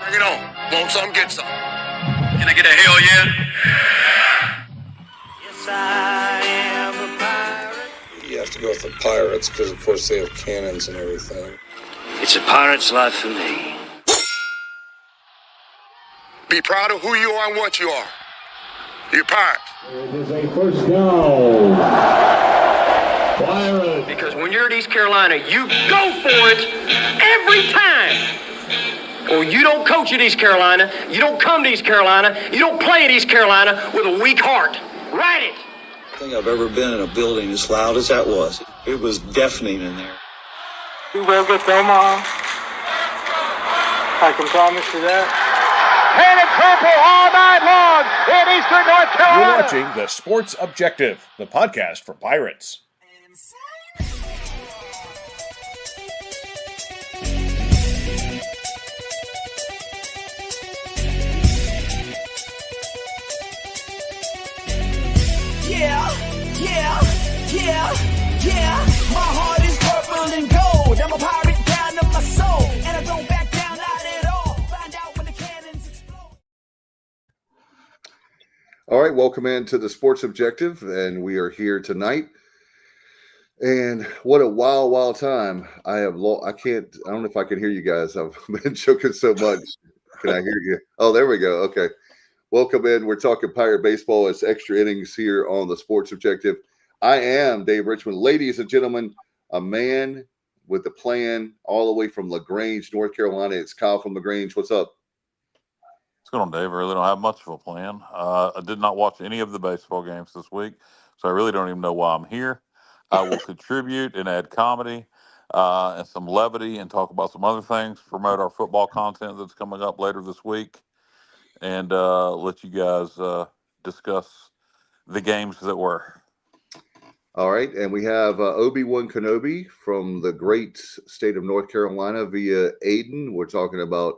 Bring it on. Want some, get some. Can I get a hell yeah? Yes, I am a pirate. You have to go with the pirates because, of course, they have cannons and everything. It's a pirate's life for me. Be proud of who you are and what you are. You're pirates. It is a first down. Pirates. Because when you're at East Carolina, you go for it every time. Or you don't coach at East Carolina, you don't come to East Carolina, you don't play at East Carolina with a weak heart. Write it. I think I've ever been in a building as loud as that was. It was deafening in there. We will get to Omaha. I can promise you that. And it's purple all night long in Eastern North Carolina. You're watching The Sports Objective, the podcast for Pirates. Yeah. My heart is purple and gold. I'm a pirate down to my soul. And I don't back down, not at all. Find out when the cannons explode. All right, welcome into the Sports Objective, and we are here tonight. And what a wild time. I don't know if I can hear you guys. I've been choking so much. Can I hear you? Oh, there we go. Okay. Welcome in. We're talking Pirate baseball. It's extra innings here on the Sports Objective. I am Dave Richmond. Ladies and gentlemen, a man with a plan all the way from LaGrange, North Carolina. It's Kyle from LaGrange. What's up? What's going on, Dave? I really don't have much of a plan. I did not watch any of the baseball games this week, so I really don't even know why I'm here. I will contribute and add comedy and some levity and talk about some other things, promote our football content that's coming up later this week, and let you guys discuss the games that were. All right, and we have Obi-Wan Kenobi from the great state of North Carolina via Aiden. We're talking about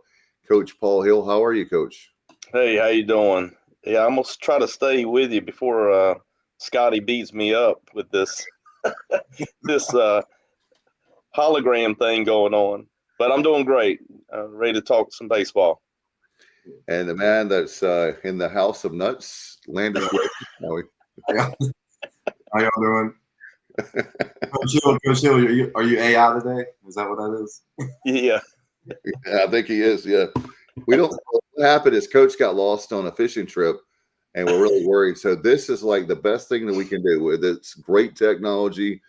Coach Paul Hill. How are you, Coach? Hey, how you doing? Yeah, I'm going to try to stay with you before Scotty beats me up with this this hologram thing going on. But I'm doing great. Ready to talk some baseball. And the man that's in the house of nuts, Landon. How y'all doing? Coach Hill, are you AI today? Is that what that is? Yeah. I think he is, yeah. What happened is Coach got lost on a fishing trip, and we're really worried. So this is like the best thing that we can do. With It's great technology.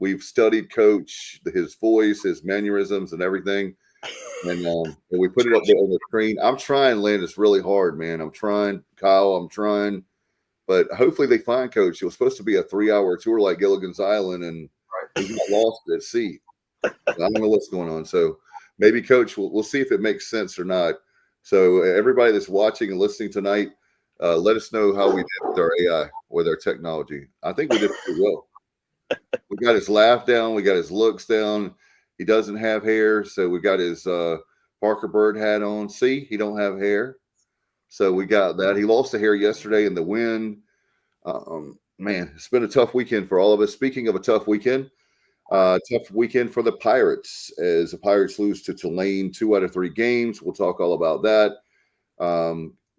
We've studied Coach, his voice, his mannerisms, and everything. And we put it up there on the screen. I'm trying, Landis, really hard, man. I'm trying. Kyle, I'm trying. But hopefully they find Coach. It was supposed to be a 3-hour tour like Gilligan's Island, and he got lost at sea. I don't know what's going on. So maybe Coach, we'll see if it makes sense or not. So everybody that's watching and listening tonight, let us know how we did with our AI, with our technology. I think we did pretty well. We got his laugh down. We got his looks down. He doesn't have hair, so we got his Parker Bird hat on. See, he don't have hair. So we got that. He lost the hair yesterday in the wind. Man, it's been a tough weekend for all of us. Speaking of a tough weekend for the Pirates as the Pirates lose to Tulane 2 out of 3 games. We'll talk all about that.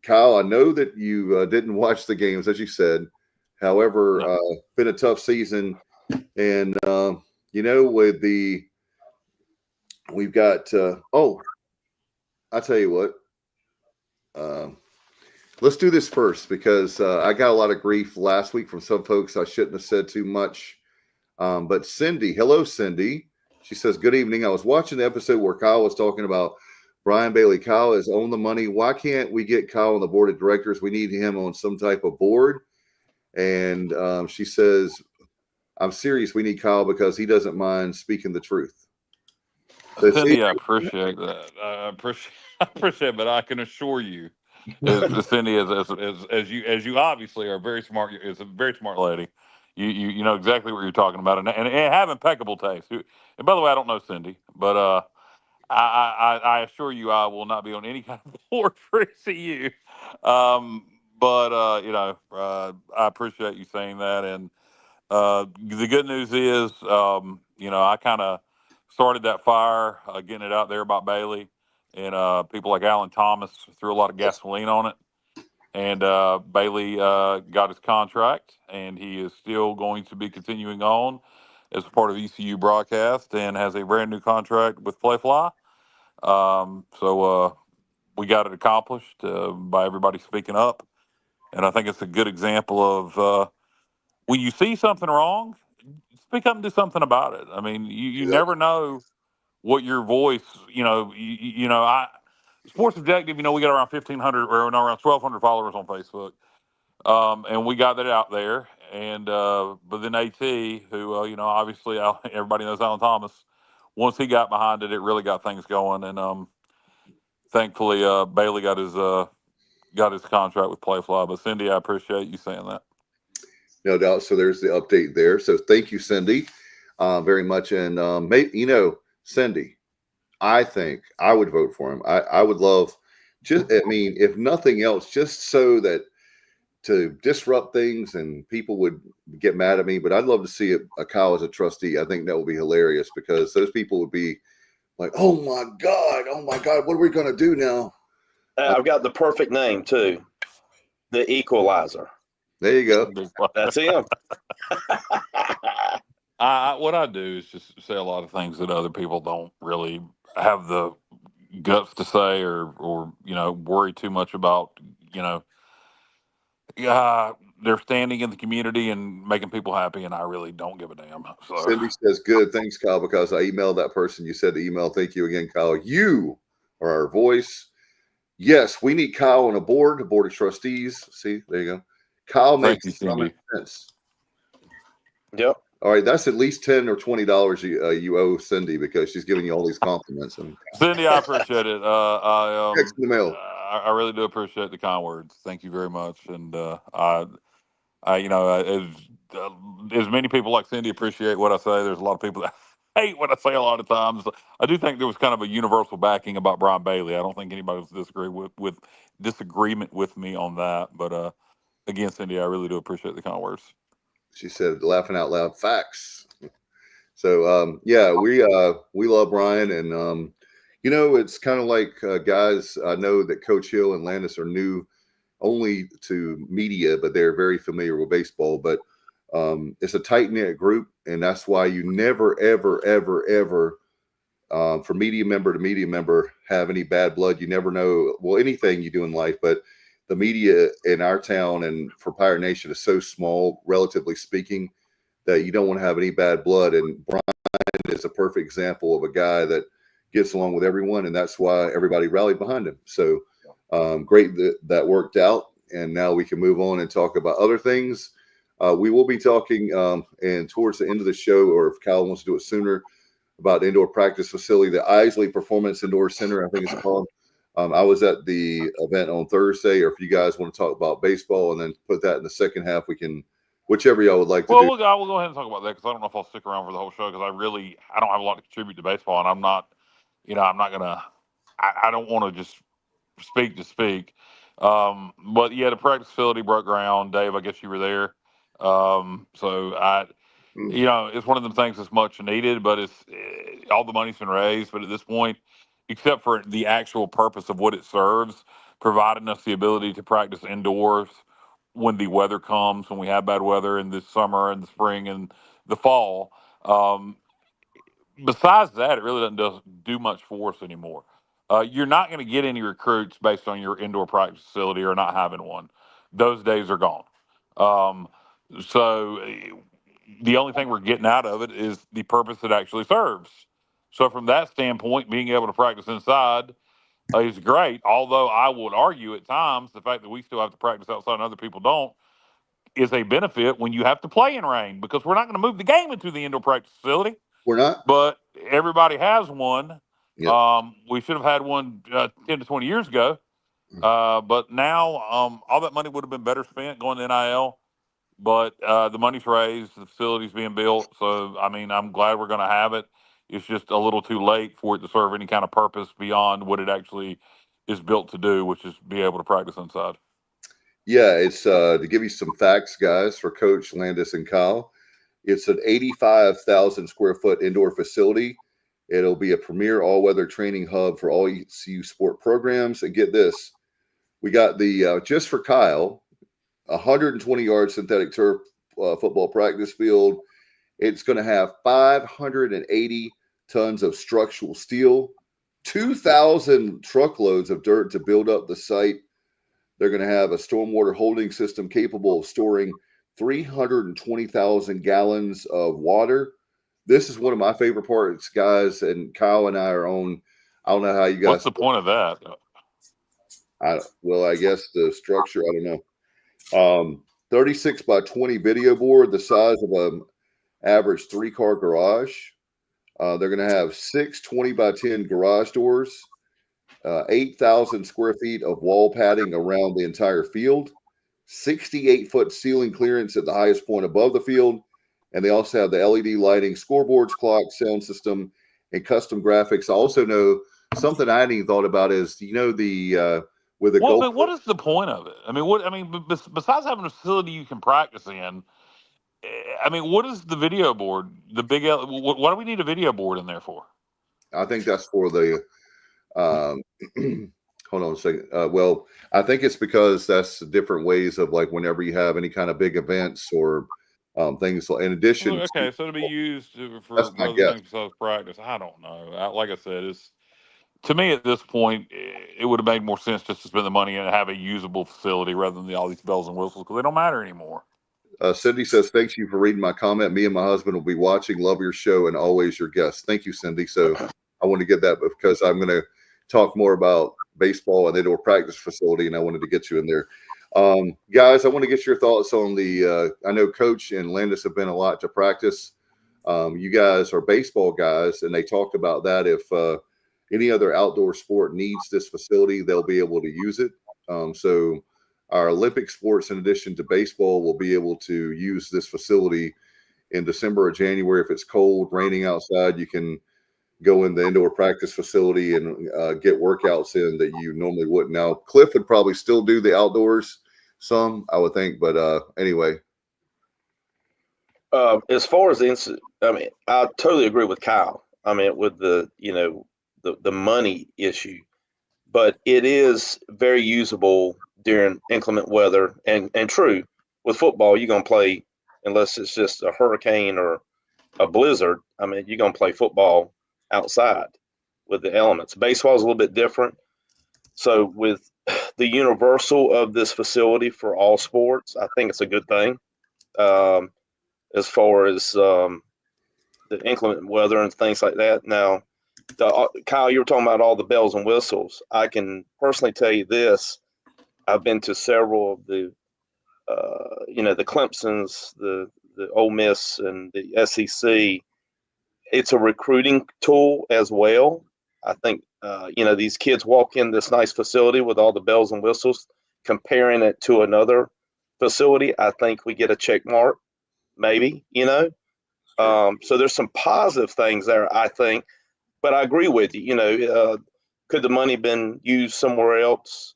Kyle, I know that you didn't watch the games, as you said. However, been a tough season. And, we've got I'll tell you what. Let's do this first because I got a lot of grief last week from some folks. I shouldn't have said too much. But Cindy, hello, Cindy. She says, good evening. I was watching the episode where Kyle was talking about Brian Bailey. Kyle is on the money. Why can't we get Kyle on the board of directors? We need him on some type of board. And she says, I'm serious. We need Kyle because he doesn't mind speaking the truth. So Cindy, I appreciate that. I appreciate it, but I can assure you, Cindy, as you obviously are very smart, is a very smart lady. You know exactly what you're talking about, and have impeccable taste. And by the way, I don't know Cindy, but I assure you, I will not be on any kind of board for ECU. I appreciate you saying that, and the good news is, I kind of started that fire, getting it out there about Bailey. and people like Alan Thomas threw a lot of gasoline on it. And Bailey got his contract, and he is still going to be continuing on as part of ECU broadcast and has a brand new contract with Playfly. So we got it accomplished by everybody speaking up. And I think it's a good example of when you see something wrong, speak up and do something about it. I mean, you never know what your voice, Sports Objective, we got around 1,500 or no, around 1,200 followers on Facebook. And we got that out there. And but then AT, who, obviously everybody knows Alan Thomas, once he got behind it, it really got things going. And thankfully, Bailey got his contract with Playfly. But Cindy, I appreciate you saying that. No doubt. So there's the update there. So thank you, Cindy, very much. And Cindy, I think I would vote for him. I would love if nothing else, just so that to disrupt things and people would get mad at me, but I'd love to see a Kyle as a trustee. I think that would be hilarious because those people would be like, oh my God, what are we going to do now? I've got the perfect name too. The Equalizer. There you go. That's him. What I do is just say a lot of things that other people don't really have the guts to say or worry too much about, they're standing in the community and making people happy, and I really don't give a damn. So Cindy says, good. Thanks, Kyle, because I emailed that person. You said the email. Thank you again, Kyle. You are our voice. Yes, we need Kyle on a board of trustees. See, there you go. Kyle makes common sense. Yep. All right, that's at least $10 or $20 you owe Cindy because she's giving you all these compliments. And Cindy, I appreciate it. Text in the mail. I really do appreciate the kind words. Thank you very much. And as many people like Cindy appreciate what I say, there's a lot of people that hate what I say a lot of times. I do think there was kind of a universal backing about Brian Bailey. I don't think anybody was disagreement with me on that. But again, Cindy, I really do appreciate the kind words. She said, laughing out loud, facts. So, we love Brian. And, it's kind of like guys, I know that Coach Hill and Landis are new only to media, but they're very familiar with baseball. But it's a tight-knit group, and that's why you never, ever, ever, ever, from media member to media member, have any bad blood. You never know, anything you do in life, but the media in our town and for Pirate Nation is so small, relatively speaking, that you don't want to have any bad blood. And Brian is a perfect example of a guy that gets along with everyone, and that's why everybody rallied behind him. So great that worked out, and now we can move on and talk about other things. We will be talking, and towards the end of the show, or if Kyle wants to do it sooner, about the indoor practice facility, the Isley Performance Indoor Center, I think it's called. I was at the event on Thursday, or if you guys want to talk about baseball and then put that in the second half, we can, whichever y'all would like to do. Well, I will go ahead and talk about that because I don't know if I'll stick around for the whole show because I don't have a lot to contribute to baseball, and I'm not going to, I don't want to just speak to speak. But yeah, the practice facility broke ground. Dave, I guess you were there. It's one of them things that's much needed, but it's all the money's been raised. But at this point, except for the actual purpose of what it serves, providing us the ability to practice indoors when the weather comes, when we have bad weather in the summer and the spring and the fall. Besides that, it really doesn't do much for us anymore. You're not going to get any recruits based on your indoor practice facility or not having one. Those days are gone. So the only thing we're getting out of it is the purpose it actually serves. So from that standpoint, being able to practice inside is great. Although I would argue at times the fact that we still have to practice outside and other people don't is a benefit when you have to play in rain because we're not going to move the game into the indoor practice facility. We're not. But everybody has one. Yep. We should have had one 10 to 20 years ago. But now all that money would have been better spent going to NIL. But the money's raised, the facility's being built. So, I'm glad we're going to have it. It's just a little too late for it to serve any kind of purpose beyond what it actually is built to do, which is be able to practice inside. Yeah, it's to give you some facts, guys, for Coach Landis and Kyle. It's an 85,000 square foot indoor facility. It'll be a premier all-weather training hub for all ECU sport programs. And get this, we got the just for Kyle, 120-yard synthetic turf football practice field. It's going to have 580 tons of structural steel, 2,000 truckloads of dirt to build up the site. They're going to have a stormwater holding system capable of storing 320,000 gallons of water. This is one of my favorite parts, guys, and Kyle and I are on. I don't know how you guys. What's the point of that? I guess the structure, I don't know. 36 by 20 video board, the size of an average 3-car garage. They're going to have 6 20 by 10 garage doors, 8,000 square feet of wall padding around the entire field, 68-foot ceiling clearance at the highest point above the field. And they also have the LED lighting, scoreboards, clock, sound system, and custom graphics. I also know something I hadn't even thought about is, the with the goal. What is the point of it? I mean, besides having a facility you can practice in, I mean, what is the video board? The big what do we need a video board in there for? I think that's for the. Hold on a second. Well, I think it's because that's different ways of like whenever you have any kind of big events or things. In addition, okay, so to be used for other things besides practice. I don't know. Like I said, to me at this point, it would have made more sense just to spend the money and have a usable facility rather than all these bells and whistles because they don't matter anymore. Cindy says, "Thanks you for reading my comment. Me and my husband will be watching. Love your show and always your guest." Thank you, Cindy. So I want to get that because I'm going to talk more about baseball and indoor practice facility, and I wanted to get you in there. Guys, I want to get your thoughts on the I know Coach and Landis have been a lot to practice. You guys are baseball guys, and they talked about that if any other outdoor sport needs this facility, they'll be able to use it. So our Olympic sports, in addition to baseball, will be able to use this facility in December or January. If it's cold, raining outside, you can go in the indoor practice facility and get workouts in that you normally wouldn't. Now, Cliff would probably still do the outdoors some, I would think, but anyway. As far as I totally agree with Kyle. I mean, with the money issue, but it is very usable during inclement weather. And true, with football, you're going to play, unless it's just a hurricane or a blizzard, I mean, you're going to play football outside with the elements. Baseball is a little bit different. So with the universal of this facility for all sports, I think it's a good thing. As far as the inclement weather and things like that. Now, Kyle, you were talking about all the bells and whistles. I can personally tell you this. I've been to several of the, the Clemsons, the Ole Miss, and the SEC. It's a recruiting tool as well. I think, these kids walk in this nice facility with all the bells and whistles, comparing it to another facility. I think we get a check mark, maybe, So there's some positive things there, I think. But I agree with you. Could the money been used somewhere else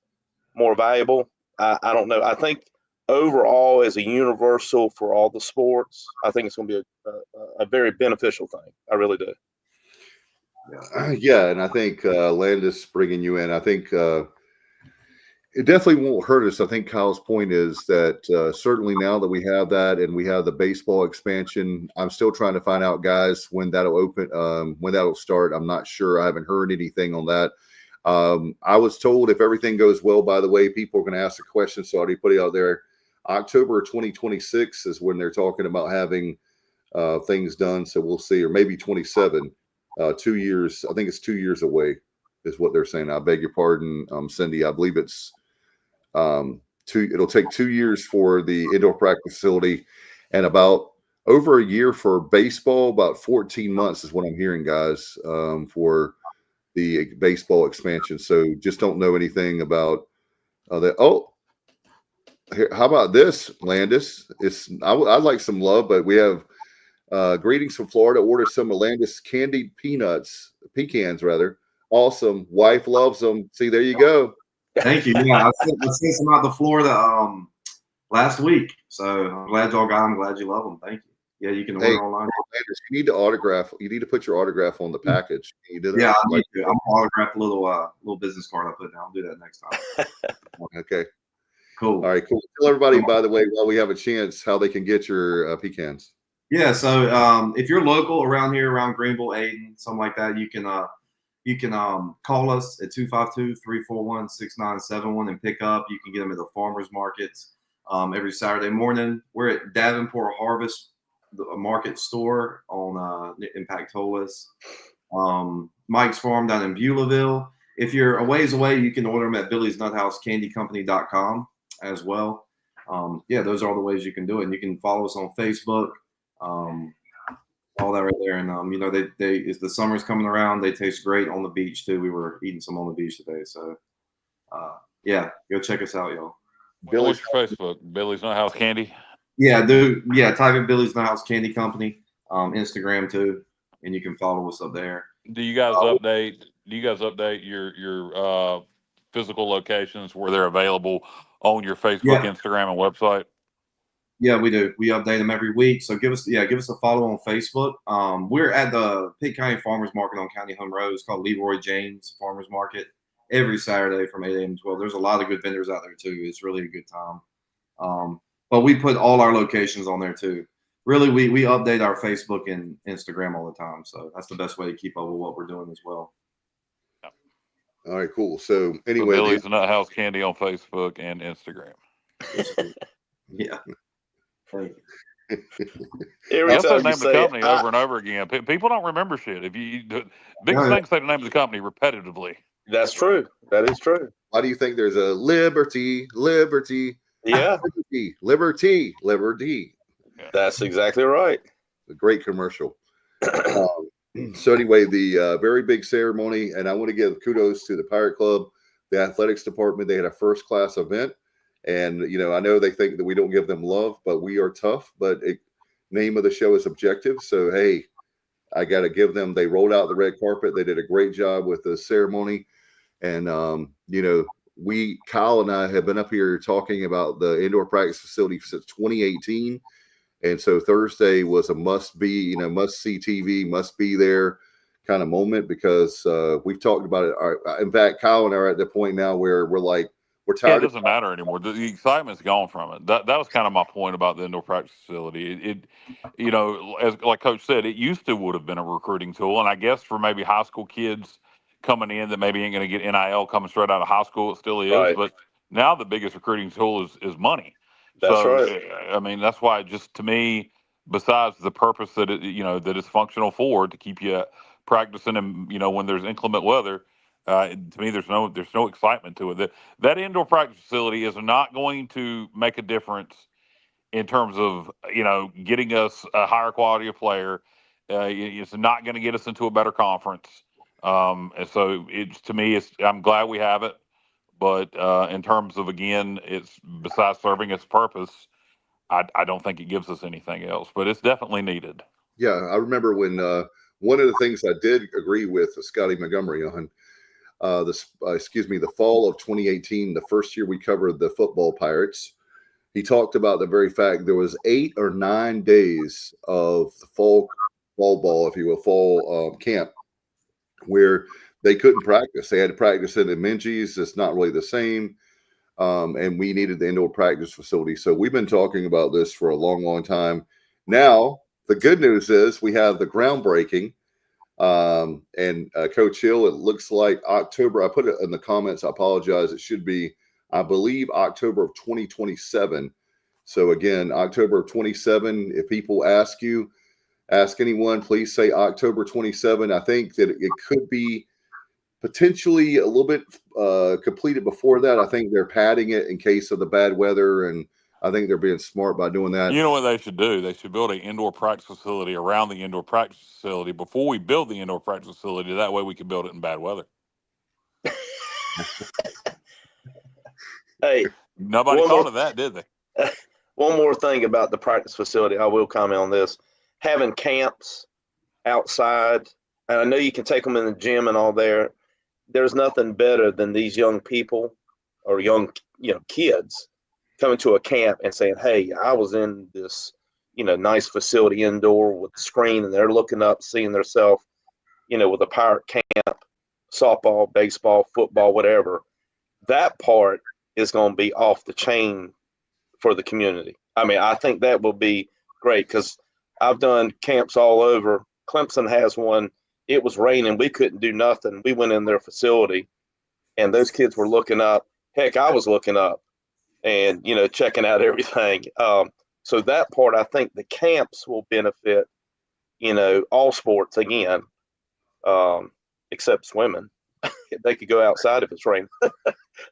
more valuable? I don't know. I think overall, as a universal for all the sports, I think it's going to be a very beneficial thing. I really do. Yeah, and I think Landis bringing you in, I think it definitely won't hurt us. I think Kyle's point is that certainly now that we have that and we have the baseball expansion, I'm still trying to find out, guys, when that'll open, when that'll start. I'm not sure. I haven't heard anything on that. I was told if everything goes well, by the way, people are going to ask the question, so I already put it out there. October 2026 is when they're talking about having things done. So we'll see, or maybe 27, 2 years. I think it's 2 years away is what they're saying. I beg your pardon, Cindy. I believe it's it'll take 2 years for the indoor practice facility and about over a year for baseball. About 14 months is what I'm hearing, guys, for the baseball expansion. So just don't know anything about that. Oh, here, how about this, Landis? I'd like some love, but we have greetings from Florida. Order some of Landis candied pecans rather. Awesome. Wife loves them. See, there you go. Thank you. Yeah, I sent some out to Florida last week. So I'm glad y'all got them. I'm glad you love them. Thank you. Yeah, you can Hey, order online. Landers, you need to autograph. You need to put your autograph on the package. Can you do that? Yeah, I need to. I'm gonna autograph a little business card I put down. I'll do that next time. Okay. Cool. All right, cool. Tell everybody, by the way, while we have a chance, how they can get your pecans. Yeah, so if you're local around here, around Greenville, Aiden, something like that, you can call us at 252-341-6971 and pick up. You can get them at the farmers markets every Saturday morning. We're at Davenport Harvest Market Store on Impact Tollwest. Mike's Farm down in Beulahville. If you're a ways away, you can order them at BillysNutHouseCandyCompany.com as well. Yeah, those are all the ways you can do it. And you can follow us on Facebook. All that right there, and as the summer's coming around, they taste great on the beach too. We were eating some on the beach today, so yeah, go check us out, y'all. What's your Facebook? Billy's Nut House Candy. Yeah, type in Billy's Nut House Candy Company, Instagram too, and you can follow us up there. Do you guys update? Do you guys update your physical locations where they're available on your Facebook, Instagram, and website? Yeah, we do. We update them every week. So give us a follow on Facebook. We're at the Pitt County Farmers Market on County Home Road. It's called Leroy James Farmers Market every Saturday from 8 a.m. to 12. There's a lot of good vendors out there too. It's really a good time. But we put all our locations on there too. Really, we update our Facebook and Instagram all the time. So that's the best way to keep up with what we're doing as well. All right, cool. So anyway, Billy's Nut House Candy on Facebook and Instagram. Yeah. Every time the name of the company over and over again. People don't remember shit. If you big things say the name of the company repetitively. That's true. That is true. Why do you think there's a liberty? Yeah. Liberty. Yeah. That's exactly right. A great commercial. So anyway, the very big ceremony, and I want to give kudos to the Pirate Club, the athletics department. They had a first-class event. And, I know they think that we don't give them love, but we are tough. But name of the show is Objective. So, hey, I got to give them, they rolled out the red carpet. They did a great job with the ceremony. And, Kyle and I have been up here talking about the indoor practice facility since 2018. And so Thursday was a must be, must see TV, must be there kind of moment because we've talked about it. In fact, Kyle and I are at the point now where we're like, we're tired. Yeah, it doesn't matter anymore. The excitement's gone from it. That was kind of my point about the indoor practice facility. It as like Coach said, it used to would have been a recruiting tool, and I guess for maybe high school kids coming in that maybe ain't going to get NIL coming straight out of high school, it still is. Right. But now the biggest recruiting tool is money. That's right. I mean, that's why just to me, besides the purpose that that it's functional for to keep you practicing, and when there's inclement weather. To me, there's no excitement to it. That indoor practice facility is not going to make a difference in terms of getting us a higher quality of player. It's not going to get us into a better conference. And so to me, I'm glad we have it. But in terms of it's besides serving its purpose, I don't think it gives us anything else. But it's definitely needed. Yeah, I remember when one of the things I did agree with Scotty Montgomery on. The fall of 2018, the first year we covered the football Pirates, he talked about the very fact there was 8 or 9 days of the fall ball, if you will, fall camp where they couldn't practice. They had to practice it in Minji's. It's not really the same. And we needed the indoor practice facility. So we've been talking about this for a long, long time. Now, the good news is we have the groundbreaking. And Coach Hill, it looks like October. I put it in the comments. I apologize. It should be, I believe, October of 2027. So again, October of 27. If people ask anyone, please say October 27. I think that it could be potentially a little bit completed before that. I think they're padding it in case of the bad weather, and I think they're being smart by doing that. You know what they should do? They should build an indoor practice facility around the indoor practice facility before we build the indoor practice facility. That way we can build it in bad weather. Hey, nobody thought of that, did they? One more thing about the practice facility, I will comment on this. Having camps outside, and I know you can take them in the gym and all there. There's nothing better than these young people or young kids coming to a camp and saying, hey, I was in this nice facility indoor with the screen, and they're looking up, seeing themselves, with a pirate camp, softball, baseball, football, whatever. That part is going to be off the chain for the community. I mean, I think that will be great because I've done camps all over. Clemson has one. It was raining. We couldn't do nothing. We went in their facility, and those kids were looking up. Heck, I was looking up and, checking out everything. So that part, I think the camps will benefit, all sports again, except swimming. They could go outside if it's raining.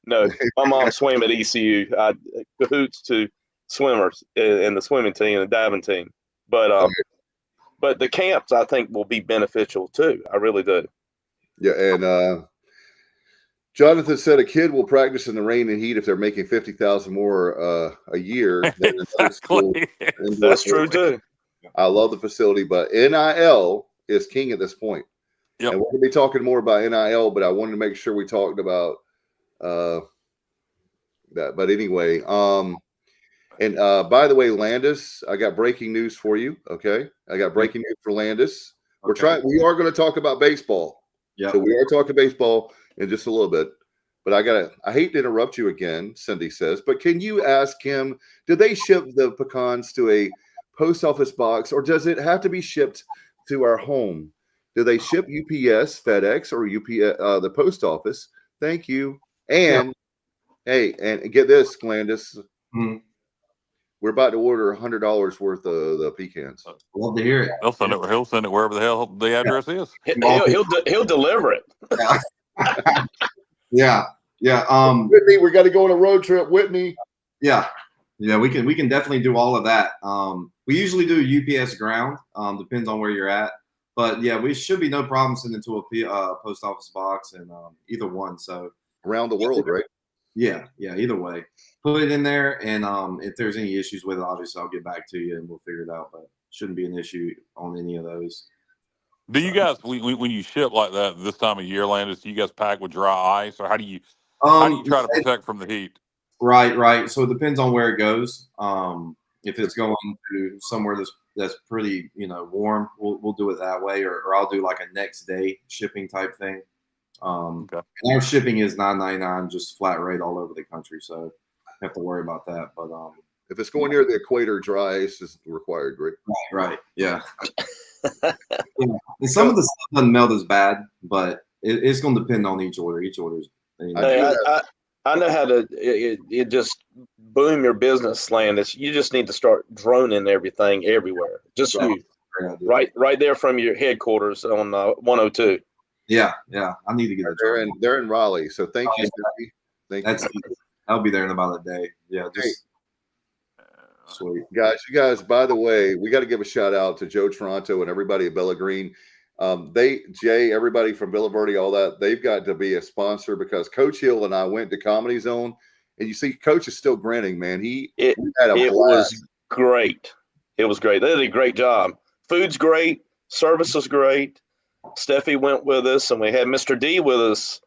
No, my mom swam at ECU. I cahoots to swimmers in the swimming team and the diving team. But the camps, I think, will be beneficial too. I really do. Yeah, and Jonathan said a kid will practice in the rain and heat if they're making 50,000 more a year. Exactly. That's true too. I love the facility, but NIL is king at this point. Yep. And we're going to be talking more about NIL, but I wanted to make sure we talked about that. But anyway, and by the way, Landis, I got breaking news for you. Okay, I got breaking news for Landis. Okay. We are going to talk about baseball. Yeah. So we are talking baseball in just a little bit. But I hate to interrupt you again, Cindy says, but can you ask him, do they ship the pecans to a post office box, or does it have to be shipped to our home? Do they ship UPS, FedEx, or UPS, the post office? Thank you. And hey, and get this, Landis. Mm-hmm. We're about to order $100 worth of the pecans. Love to hear it. He'll send it wherever the hell the address is. He'll deliver it. Yeah. Whitney, we got to go on a road trip, Whitney. Yeah. We can definitely do all of that. We usually do UPS ground. Depends on where you're at. But yeah, we should be no problem sending to a post office box and either one. So around the world, right? Yeah. Either way, put it in there, and if there's any issues with it, obviously I'll get back to you and we'll figure it out. But shouldn't be an issue on any of those. Do you guys, when you ship like that this time of year, Landis, do you guys pack with dry ice, or how do you try to protect from the heat? Right. So it depends on where it goes. If it's going to somewhere that's pretty, warm, we'll do it that way, or I'll do like a next day shipping type thing. Okay. And our shipping is $9.99, just flat rate all over the country, so you have to worry about that. But if it's going near the equator, dry ice is required, right? Right. Yeah. And some of the stuff doesn't melt as bad, but it's going to depend on each order. Each order's. I know how to it just boom your business, Landis. You just need to start droning everything everywhere. Just right there from your headquarters on 102. Yeah. I need to get it. They're in Raleigh, so thank you. Thank you. I'll be there in about a day. Yeah, just sweet. You guys, by the way, we got to give a shout out to Joe Toronto and everybody at Bella Green. Everybody from Villa Verde, all that, they've got to be a sponsor because Coach Hill and I went to Comedy Zone, and you see Coach is still grinning, man. It was great. It was great. They did a great job. Food's great. Service was great. Steffi went with us, and we had Mr. D with us.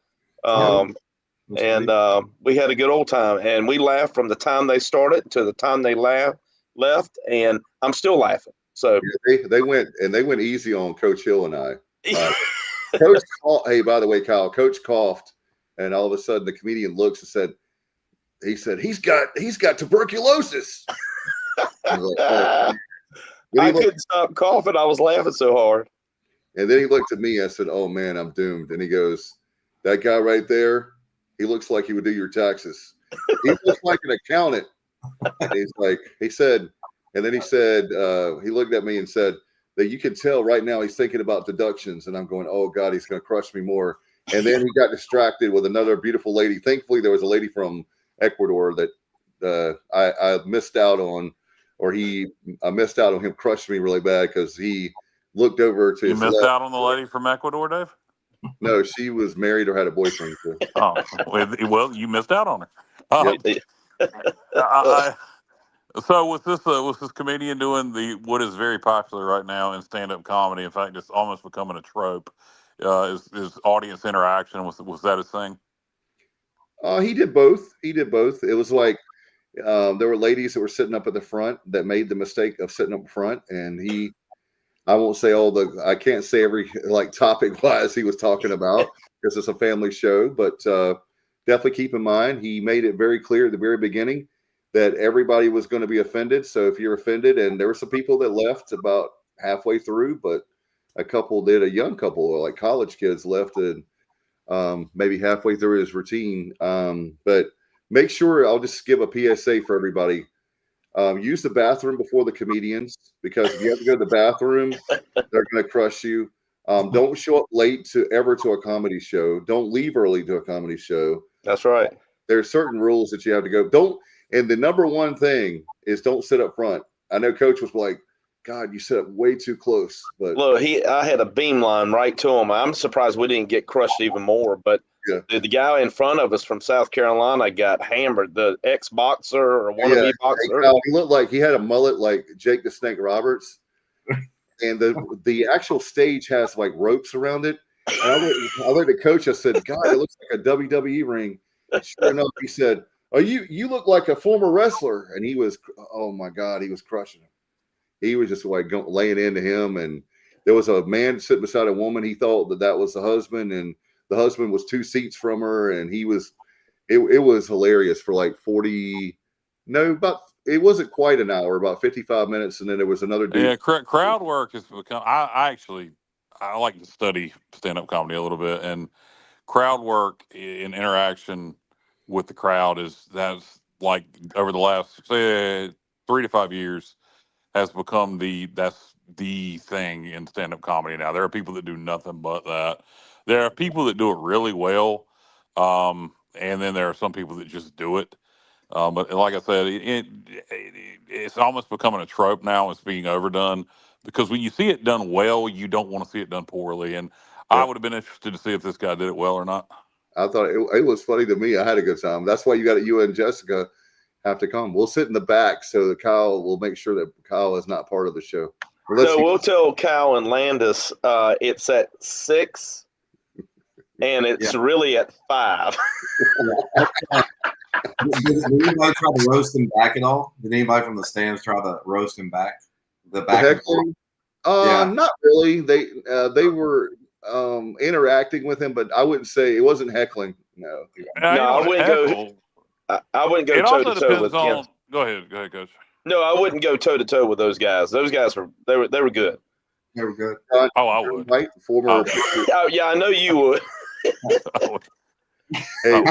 We had a good old time, and we laughed from the time they started to the time they left, and I'm still laughing. So they went easy on Coach Hill and I. Coach, hey, by the way, Kyle, Coach coughed, and all of a sudden the comedian looks and said he's got tuberculosis. I was like, I couldn't stop coughing. I was laughing so hard. And then he looked at me. I said, "Oh man, I'm doomed." And he goes, "That guy right there, he looks like he would do your taxes. He looks like an accountant." And he said, he looked at me and said that you can tell right now he's thinking about deductions. And I'm going, "Oh God, he's going to crush me more." And then he got distracted with another beautiful lady. Thankfully, there was a lady from Ecuador that I missed out on, I missed out on him crushing me really bad because he looked over to his left. You missed out on the lady from Ecuador, Dave? No, she was married or had a boyfriend. So. Well, you missed out on her. So with this comedian doing what is very popular right now in stand-up comedy, in fact, it's almost becoming a trope, is audience interaction. Was that his thing? He did both. It was like there were ladies that were sitting up at the front that made the mistake of sitting up front, and I won't say I can't say every like topic wise he was talking about because it's a family show, but definitely keep in mind he made it very clear at the very beginning that everybody was going to be offended. So if you're offended, and there were some people that left about halfway through, but a young couple, like college kids, left and maybe halfway through his routine. But make sure, I'll just give a PSA for everybody. Use the bathroom before the comedians, because if you have to go to the bathroom, they're going to crush you. Don't show up late to a comedy show. Don't leave early to a comedy show. That's right. There are certain rules that you have to go. And the number one thing is don't sit up front. I know Coach was like, God, you sit up way too close. But look, I had a beam line right to him. I'm surprised we didn't get crushed even more. But the guy in front of us from South Carolina got hammered. The ex-boxer or wannabe boxer. He looked like he had a mullet like Jake the Snake Roberts. And the actual stage has like ropes around it. And I looked at Coach. I said, God, it looks like a WWE ring. And sure enough, he said, "Oh, you look like a former wrestler." And he was, oh my God, he was crushing him. He was just like laying into him. And there was a man sitting beside a woman. He thought that was the husband, and the husband was 2 seats from her. And it was hilarious for like it wasn't quite an hour, about 55 minutes. And then there was another dude. Yeah, crowd work has become, I like to study stand-up comedy a little bit, and crowd work in interaction with the crowd that's like over the last, say, 3 to 5 years has become that's the thing in stand-up comedy now. There are people that do nothing but that. There are people that do it really well, and then there are some people that just do it. But like I said, it's almost becoming a trope now. It's being overdone because when you see it done well, you don't want to see it done poorly. And I would have been interested to see if this guy did it well or not. I thought it was funny to me. I had a good time. That's why you and Jessica have to come. We'll sit in the back so that Kyle will make sure that Kyle is not part of the show. We'll tell Kyle and Landis it's at 6 and it's really at 5. Did anybody try to roast him back at all? Did anybody from the stands try to roast him back? The back? Not really. They were interacting with him, but I wouldn't say it wasn't heckling. No, I wouldn't go. I wouldn't go toe to toe with him. Go ahead, Coach. No, I wouldn't go toe to toe with those guys. Those guys were good. They were good. I would. White, former. Oh yeah, I know you would. Hey,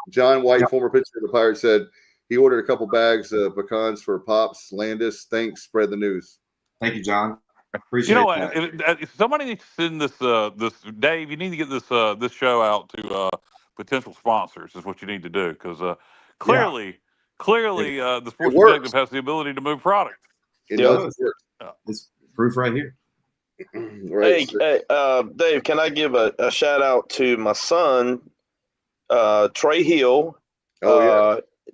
John White, former pitcher of the Pirates, said he ordered a couple bags of pecans for Pops. Landis, thanks. Spread the news. Thank you, John. Appreciate that. If somebody needs to send this, Dave, you need to get this show out to potential sponsors. Is what you need to do, because clearly, the Sports Detective has the ability to move product. It's proof right here. Right. Hey, Dave, can I give a shout out to my son, Trey Hill?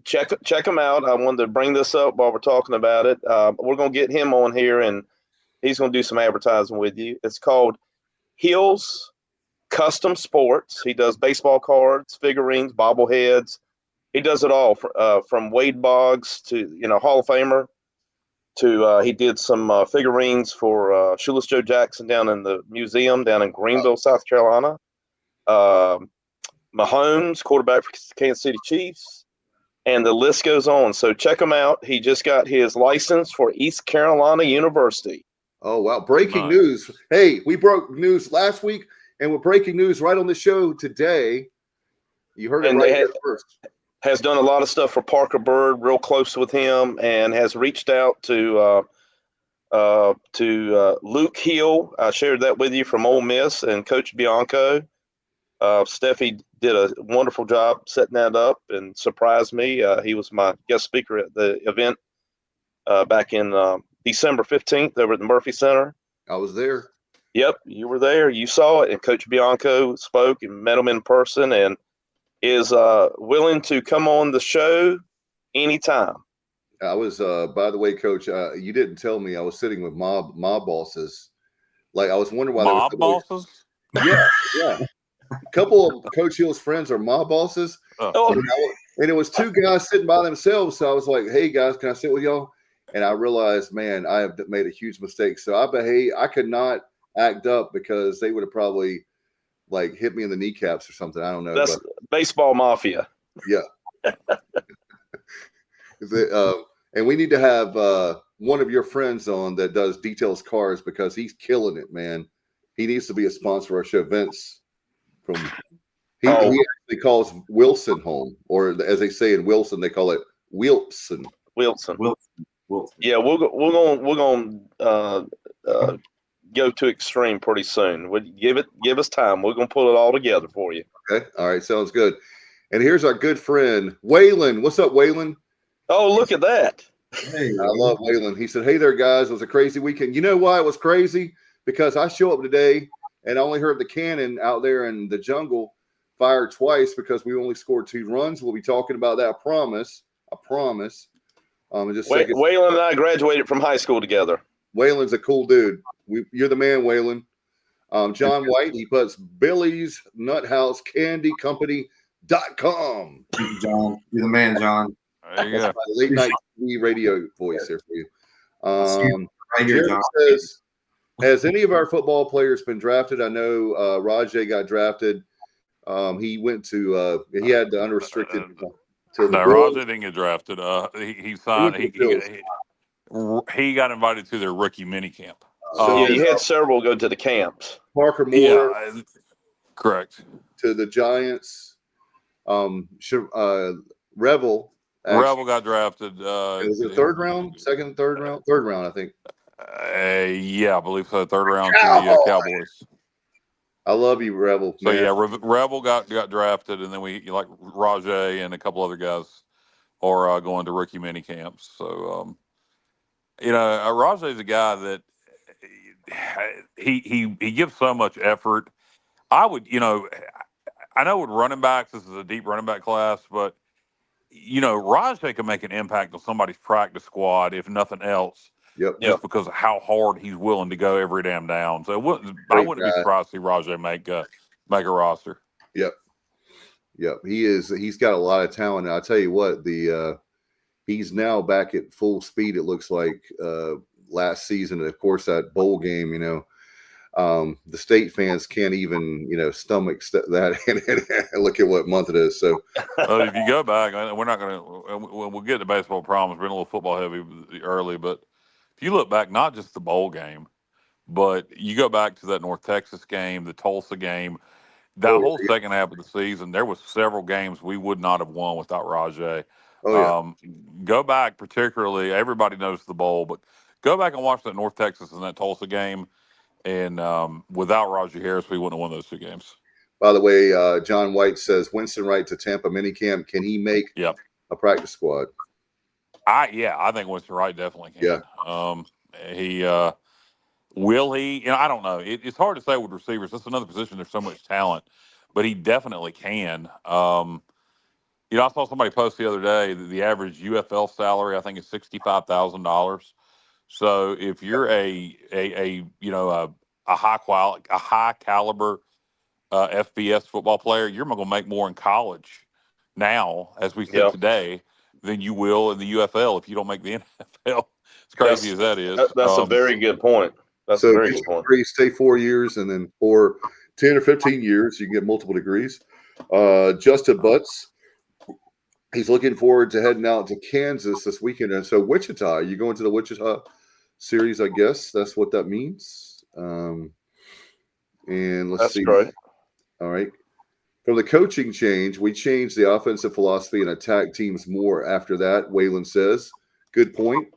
Check him out. I wanted to bring this up while we're talking about it. We're going to get him on here, and he's going to do some advertising with you. It's called Hill's Custom Sports. He does baseball cards, figurines, bobbleheads. He does it all, from Wade Boggs to Hall of Famer to he did some figurines for Shoeless Joe Jackson down in the museum down in Greenville, South Carolina. Mahomes, quarterback for Kansas City Chiefs, and the list goes on. So check him out. He just got his license for East Carolina University. Oh, wow. Breaking news. Hey, we broke news last week, and we're breaking news right on the show today. You heard it right here first. Has done a lot of stuff for Parker Bird, real close with him, and has reached out to Luke Hill. I shared that with you from Ole Miss and Coach Bianco. Steffi did a wonderful job setting that up and surprised me. He was my guest speaker at the event back in December 15th over at the Murphy Center. I was there. Yep, you were there. You saw it, and Coach Bianco spoke and met him in person and is willing to come on the show anytime. I was, by the way, Coach, you didn't tell me I was sitting with mob bosses. Like, I was wondering why mob bosses? Yeah. A couple of Coach Hill's friends are mob bosses. And it was two guys sitting by themselves. So I was like, hey, guys, can I sit with y'all? And I realized, man, I have made a huge mistake. So I could not act up because they would have probably like hit me in the kneecaps or something. I don't know. That's baseball mafia. Yeah. And we need to have one of your friends on that does details cars because he's killing it, man. He needs to be a sponsor of our show. Vince he actually calls Wilson home, or as they say in Wilson, they call it Wilson. Yeah, we're gonna go to extreme pretty soon. Give us time. We're gonna pull it all together for you. Okay, all right, sounds good. And here's our good friend Waylon. What's up, Waylon? Oh, look at that! Hey, I love Waylon. He said, "Hey there, guys. It was a crazy weekend. You know why it was crazy? Because I show up today and I only heard the cannon out there in the jungle fired twice because we only scored 2 runs. We'll be talking about that. I promise. Waylon and I graduated from high school together. Waylon's a cool dude. You're the man, Waylon. John White, he puts Billy's Nuthouse Candy Company.com. Thank you, John. You're the man, John. There you go. Late night TV radio voice here for you. Right here, John. Says, has any of our football players been drafted? I know Rajay got drafted. He went to he had the unrestricted. Rajay didn't get drafted. He signed. He got invited to their rookie mini camp. Yeah, you had several go to the camps. Parker Moore, yeah, correct. To the Giants. Revel. Revel got drafted. Was it third round? Third round, I think. Yeah, I believe so. Third round to the Cowboys. I love you, Revel. So, yeah, Revel got drafted, and then we, like Rajay and a couple other guys are going to rookie mini camps. So, Rajay's a guy that he gives so much effort. I would, I know with running backs, this is a deep running back class, but, Rajay can make an impact on somebody's practice squad, if nothing else. Yep. Just because of how hard he's willing to go every damn down. So I wouldn't be surprised to see Rajay make a roster. Yep. He's got a lot of talent. And I'll tell you what, he's now back at full speed. It looks like last season, and of course that bowl game. The state fans can't even stomach that. And look at what month it is. So if you go back, we're not going to. We'll get to baseball problems. We're in a little football heavy early, but. If you look back, not just the bowl game, but you go back to that North Texas game, the Tulsa game, that whole second half of the season, there was several games we would not have won without Rajay. Go back, particularly, everybody knows the bowl, but go back and watch that North Texas and that Tulsa game, and without Rajay Harris, we wouldn't have won those 2 games. By the way, John White says Winston Wright to Tampa minicamp. Can he make a practice squad? I think Winston Wright definitely can. Yeah. Will he? I don't know. It's hard to say with receivers. That's another position. There's so much talent, but he definitely can. I saw somebody post the other day that the average UFL salary, I think, is $65,000. So if you're a high caliber FBS football player, you're going to make more in college now, as we said today, than you will in the UFL if you don't make the NFL. As crazy as that is. That's a very good point. That's a very good point. Stay 4 years, and then for 10 or 15 years, you can get multiple degrees. Justin Butts, he's looking forward to heading out to Kansas this weekend. And so Wichita, you going to the Wichita series, I guess. That's what that means. And let's see. That's great. All right. From the coaching change, we changed the offensive philosophy and attack teams more after that, Waylon says. Good point.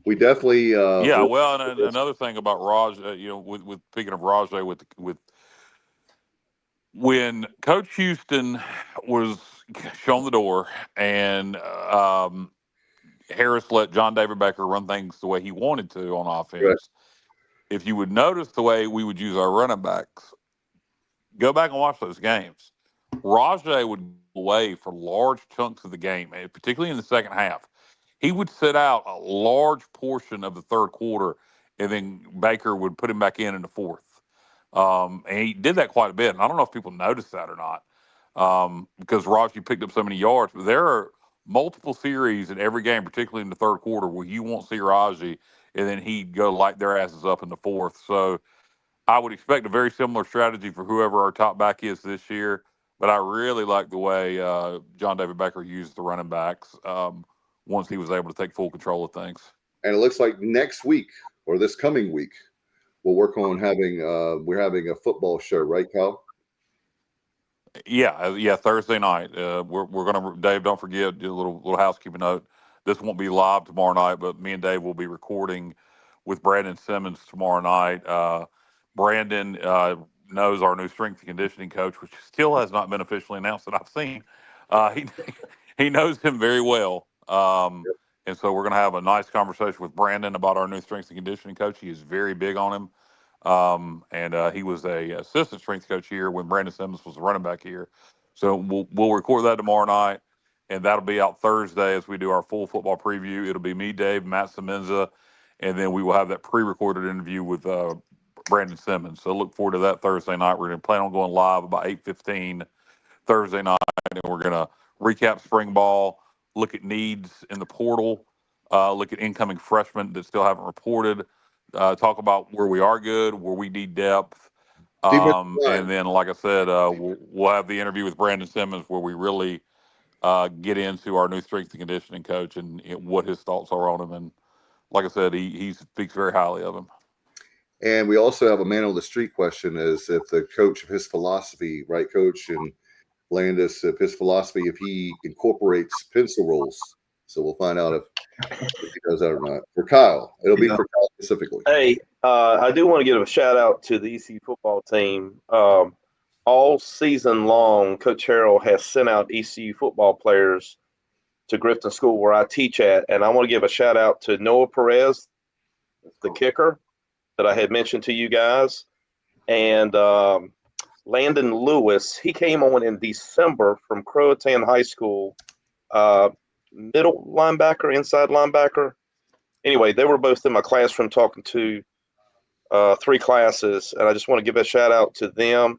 We definitely well, and another thing about Raj, with speaking of Rajay, with when Coach Houston was shown the door and Harris let John David Becker run things the way he wanted to on offense, right. If you would notice the way we would use our running backs, go back and watch those games. Rajay would go away for large chunks of the game, particularly in the second half. He would sit out a large portion of the third quarter, and then Baker would put him back in the fourth. And he did that quite a bit. And I don't know if people noticed that or not. because Raji picked up so many yards. But there are multiple series in every game, particularly in the third quarter, where you won't see Raji, and then he'd go light their asses up in the fourth. So I would expect a very similar strategy for whoever our top back is this year. But I really like the way John David Baker used the running backs once he was able to take full control of things. And it looks like next week or this coming week, we'll work on having we're having a football show, right, Kyle? Yeah, Thursday night. We're gonna, Dave. Don't forget, do a little housekeeping note. This won't be live tomorrow night, but me and Dave will be recording with Brandon Simmons tomorrow night. Brandon knows our new strength and conditioning coach, which still has not been officially announced that I've seen. He he knows him very well, and so we're going to have a nice conversation with Brandon about our new strength and conditioning coach. He is very big on him. And he was a assistant strength coach here when Brandon Simmons was a running back here. So we'll record that tomorrow night, and that'll be out Thursday as we do our full football preview. It'll be me, Dave, Matt Semenza, and then we will have that pre-recorded interview with Brandon Simmons. So look forward to that Thursday night. We're going to plan on going live about 8:15 Thursday night, and we're going to recap spring ball, look at needs in the portal, look at incoming freshmen that still haven't reported. Talk about where we are good, where we need depth. And then, like I said, we'll have the interview with Brandon Simmons where we really get into our new strength and conditioning coach and what his thoughts are on him. And like I said, he speaks very highly of him. And we also have a man on the street question is if the coach of his philosophy, right, Coach, and Landis, if his philosophy, if he incorporates pencil rolls. So we'll find out if he does that or not. For Kyle, it'll be for Kyle specifically. Hey, I do want to give a shout out to the ECU football team. All season long, Coach Harrell has sent out ECU football players to Grifton School where I teach at. And I want to give a shout out to Noah Perez, the kicker that I had mentioned to you guys. And Landon Lewis, he came on in December from Croatan High School, middle linebacker, inside linebacker. Anyway, they were both in my classroom talking to 3 classes, and I just want to give a shout out to them,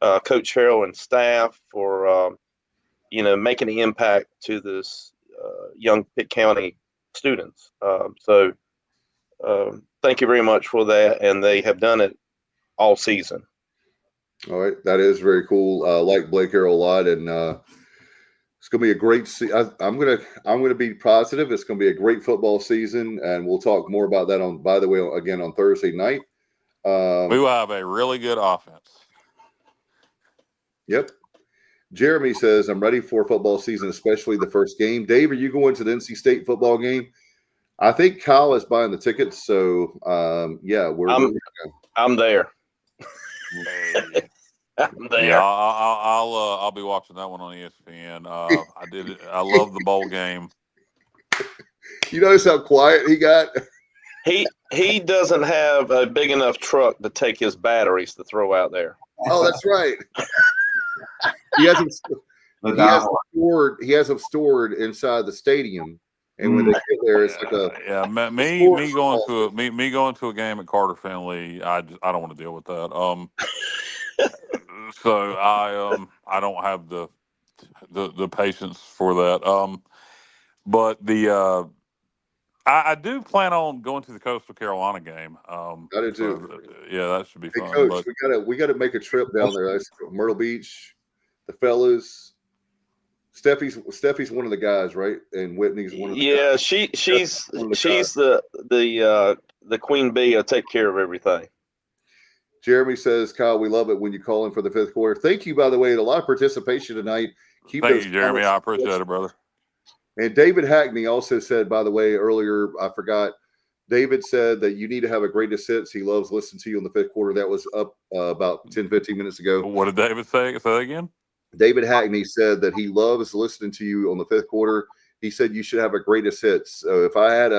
Coach Harrell and staff for making an impact to this young Pitt County students. So thank you very much for that, and they have done it all season. All right, that is very cool. Like Blake Harrell a lot, and it's going to be a great I'm going to be positive. It's going to be a great football season, and we'll talk more about that on Thursday night. We will have a really good offense. Yep. Jeremy says, I'm ready for football season, especially the first game. Dave, are you going to the NC State football game? I think Kyle is buying the tickets, so I'm there. I'm there. Yeah, I'll be watching that one on ESPN. I love the bowl game. You notice how quiet he got? He doesn't have a big enough truck to take his batteries to throw out there. Oh, that's right. He has them stored inside the stadium, and when they get there, it's like me going to a game at Carter Finley. I don't want to deal with that. So I don't have the patience for that. But I do plan on going to the Coastal Carolina game. I do too. So, that should be fun. Coach, but we gotta make a trip down there. That's Myrtle Beach, the fellas. Steffi's one of the guys, right? And Whitney's one of the guys. she's the queen bee. I take care of everything. Jeremy says, Kyle, we love it when you call in for the 5th quarter. Thank you, by the way. A lot of participation tonight. Thank you, Jeremy. I appreciate it, brother. And David Hackney also said, by the way, earlier, I forgot, David said that you need to have a greatest hits. He loves listening to you on the 5th quarter. That was up about 10, 15 minutes ago. What did David say? Say that again? David Hackney said that he loves listening to you on the 5th quarter. He said you should have a greatest hits. So if I had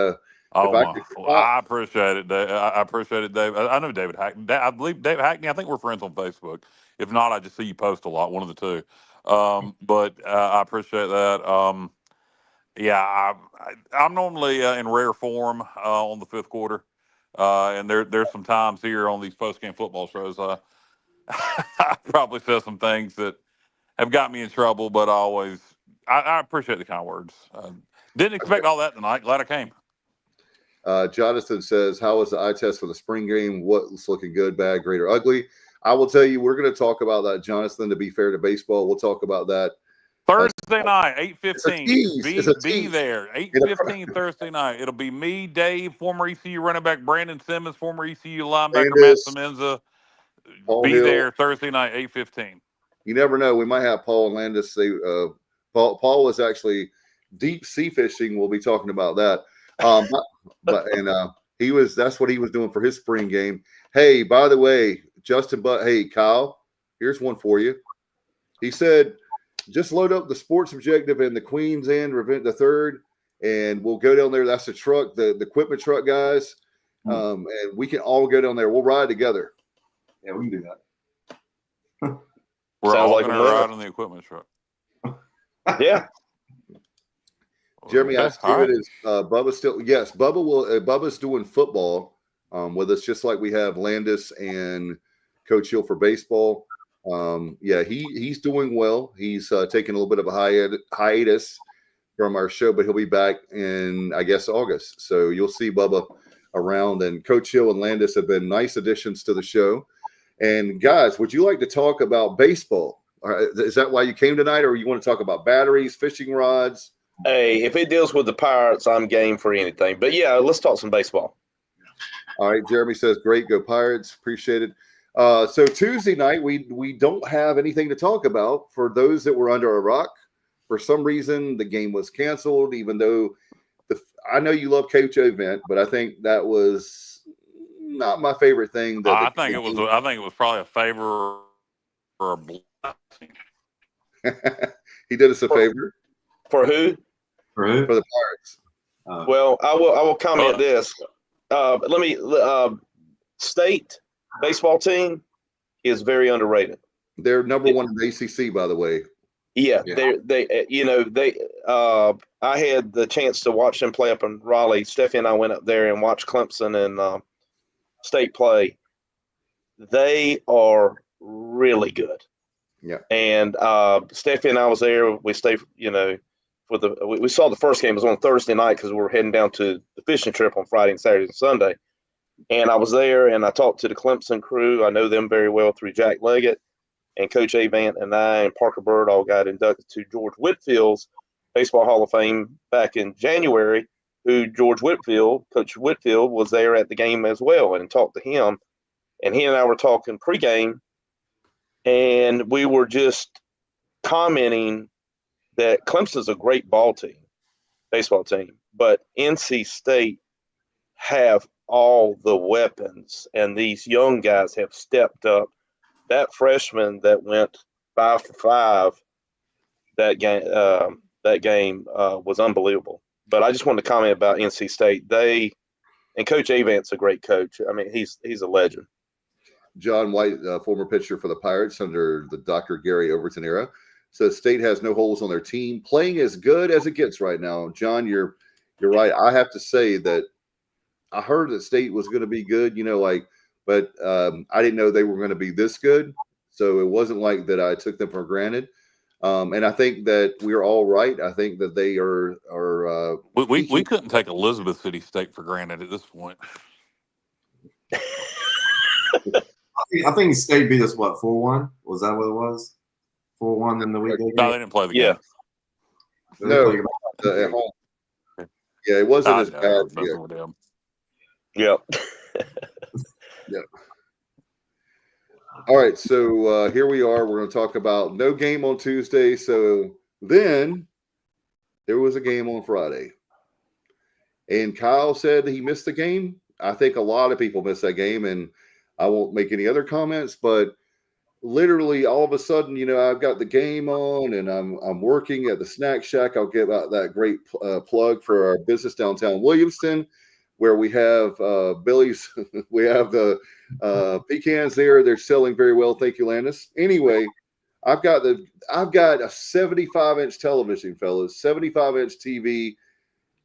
I appreciate it, Dave. I appreciate it, Dave. I know David Hackney. I believe David Hackney. I think we're friends on Facebook. If not, I just see you post a lot. One of the two. But I appreciate that. I'm normally in rare form on the 5th quarter, and there's some times here on these post game football shows I probably said some things that have got me in trouble, but I appreciate the kind words. Didn't expect all that tonight. Glad I came. Jonathan says, how was the eye test for the spring game? What's looking good, bad, great, or ugly? I will tell you, we're going to talk about that, Jonathan, to be fair to baseball. We'll talk about that. Thursday night, 8:15. Be there. 8:15 Thursday night. It'll be me, Dave, former ECU running back Brandon Simmons, former ECU linebacker Matt Semenza. Be there Thursday night, 8:15. You never know. We might have Paul and Landis say Paul was actually deep sea fishing. We'll be talking about that. That's what he was doing for his spring game. Hey, by the way, hey, Kyle, here's one for you. He said, just load up the Sports Objective and the Queens and Revent the Third, and we'll go down there. That's the truck, the equipment truck guys. And we can all go down there. We'll ride together. Yeah, we can do that. We're all going to ride on the equipment truck. Yeah. Jeremy, I see it is Bubba still. Yes, Bubba's doing football with us, just like we have Landis and Coach Hill for baseball. He's doing well. He's taking a little bit of a hiatus from our show, but he'll be back in, I guess, August. So you'll see Bubba around. And Coach Hill and Landis have been nice additions to the show. And guys, would you like to talk about baseball? Is that why you came tonight, or you want to talk about batteries, fishing rods? Hey, if it deals with the Pirates, I'm game for anything. But yeah, let's talk some baseball. All right, Jeremy says, great, go Pirates. Appreciate it. So Tuesday night, we don't have anything to talk about for those that were under a rock. For some reason, the game was canceled, even though I know you love Coach Event, but I think that was not my favorite thing. I think it was probably a favor or a blessing. He did us a favor. For who? For the Pirates. Well, I will comment this. State baseball team is very underrated. They're number one in the ACC, by the way. Yeah. I had the chance to watch them play up in Raleigh. Steffi and I went up there and watched Clemson and State play. They are really good. Yeah. And Steffi and I was there. We stayed, we saw the first game. It was on Thursday night because we were heading down to the fishing trip on Friday and Saturday and Sunday. And I was there and I talked to the Clemson crew. I know them very well through Jack Leggett, and Coach Avant and I and Parker Bird all got inducted to George Whitfield's Baseball Hall of Fame back in January, Coach Whitfield was there at the game as well, and talked to him. And he and I were talking pregame, and we were just commenting that Clemson's a great baseball team, but NC State have all the weapons, and these young guys have stepped up. That freshman that went 5 for 5 that game was unbelievable. But I just wanted to comment about NC State. And Coach Avant's a great coach. I mean, he's a legend. John White, former pitcher for the Pirates under the Dr. Gary Overton era, says State has no holes on their team, playing as good as it gets right now. John, you're right. I have to say that I heard that State was going to be good, but I didn't know they were going to be this good. So it wasn't like that I took them for granted. And I think that we're all right. I think that they are. We couldn't take Elizabeth City State for granted at this point. I think State beat us, 4-1? Was that what it was? 4-1 in the week? No, they didn't play the game. No, at home. Yeah, it wasn't as bad. Yep. Yep. All right, so here we are. We're going to talk about no game on Tuesday. So then there was a game on Friday. And Kyle said he missed the game. I think a lot of people missed that game, and I won't make any other comments, but literally all of a sudden, I've got the game on and I'm working at the Snack Shack. I'll give out that great plug for our business downtown Williamston, where we have Billy's, we have the pecans there. They're selling very well. Thank you, Landis. Anyway, I've got a 75-inch television, fellas, 75-inch TV,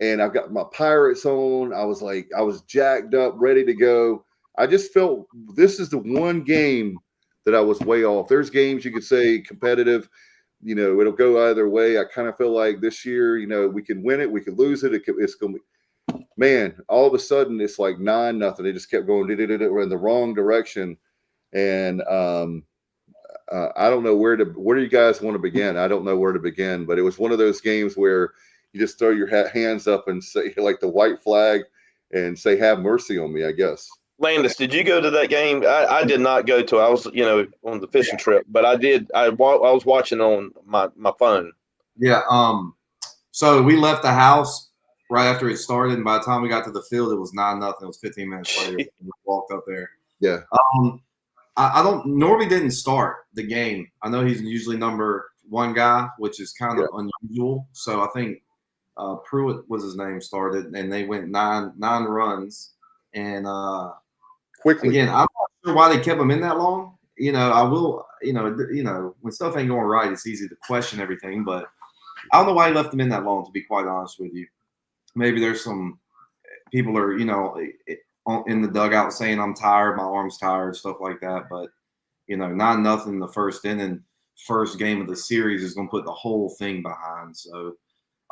and I've got my Pirates on. I was jacked up, ready to go. I just felt this is the one game that I was way off. There's games you could say competitive, it'll go either way. I kind of feel like this year, we can win it, we can lose it. It's going to be, man, all of a sudden it's like 9-0. They just kept going in the wrong direction. And I don't know where do you guys want to begin? I don't know where to begin, but it was one of those games where you just throw your hands up and say, like, the white flag and say, have mercy on me, I guess. Landis, did you go to that game? I did not go to. I was, on the fishing trip, but I did. I was watching on my phone. Yeah. So we left the house right after it started, and by the time we got to the field, it was 9-0. It was 15 minutes later. We walked up there. Yeah. I don't. Norby didn't start the game. I know he's usually number one guy, which is kind of unusual. So I think Pruitt was his name, started, and they went nine runs. And quickly again, I'm not sure why they kept him in that long. I will. When stuff ain't going right, it's easy to question everything. But I don't know why he left him in that long. To be quite honest with you, maybe there's some people are in the dugout saying I'm tired, my arm's tired, stuff like that. But 9-0 in the first inning, first game of the series is going to put the whole thing behind. So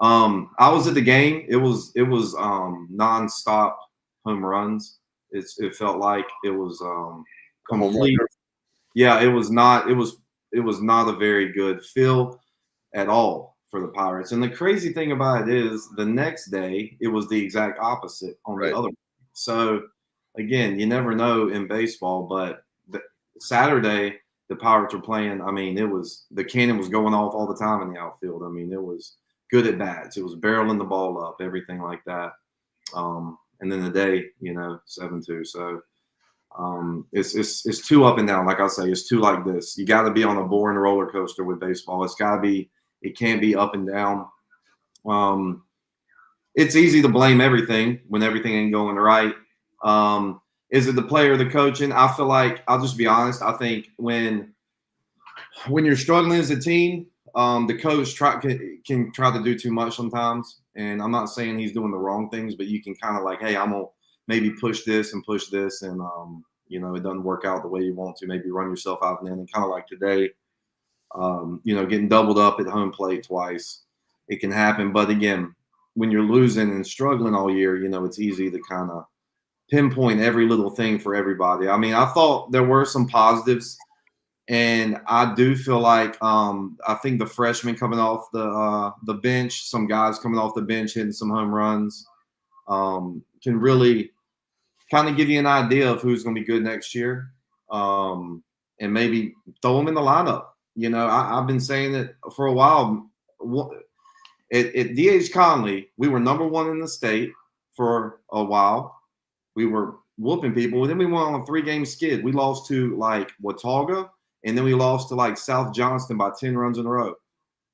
I was at the game. It was nonstop home runs. It felt like it was complete. Yeah, it was not a very good feel at all for the Pirates. And the crazy thing about it is the next day it was the exact opposite on the other. So again, you never know in baseball, but Saturday the Pirates were playing. I mean, the cannon was going off all the time in the outfield. I mean, it was good at bats. It was barreling the ball up, everything like that. And then the day, 7-2. So it's too up and down. Like I say, it's too like this. You got to be on a boring roller coaster with baseball. It can't be up and down. It's easy to blame everything when everything ain't going right. Is it the player or the coaching? I feel like, I'll just be honest, I think when you're struggling as a team, the coach can try to do too much sometimes. And I'm not saying he's doing the wrong things, but you can kind of like, hey, I'm going to maybe push this. And, it doesn't work out the way you want to. Maybe run yourself out and then kind of like today, getting doubled up at home plate twice. It can happen. But again, when you're losing and struggling all year, it's easy to kind of pinpoint every little thing for everybody. I mean, I thought there were some positives, and I do feel like I think the freshmen coming off the bench, some guys coming off the bench hitting some home runs, can really kind of give you an idea of who's going to be good next year, and maybe throw them in the lineup. I've been saying it for a while. At DH Conley, we were number one in the state for a while. We were whooping people. And then we went on a 3-game skid. We lost to like Watauga, and then we lost to like South Johnston by 10 runs in a row.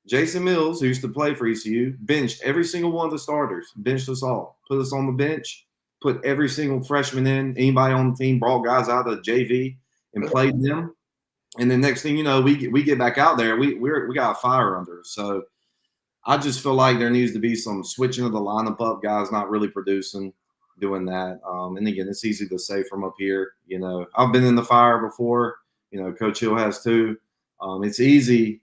Jason Mills, who used to play for ECU, benched every single one of the starters, benched us all, put us on the bench, put every single freshman in, anybody on the team, brought guys out of JV and played them. And the next thing you know, we get back out there, we got a fire under us. So I just feel like there needs to be some switching of the lineup up, guys not really producing, doing that. And again, it's easy to say from up here. I've been in the fire before. Coach Hill has too. It's easy,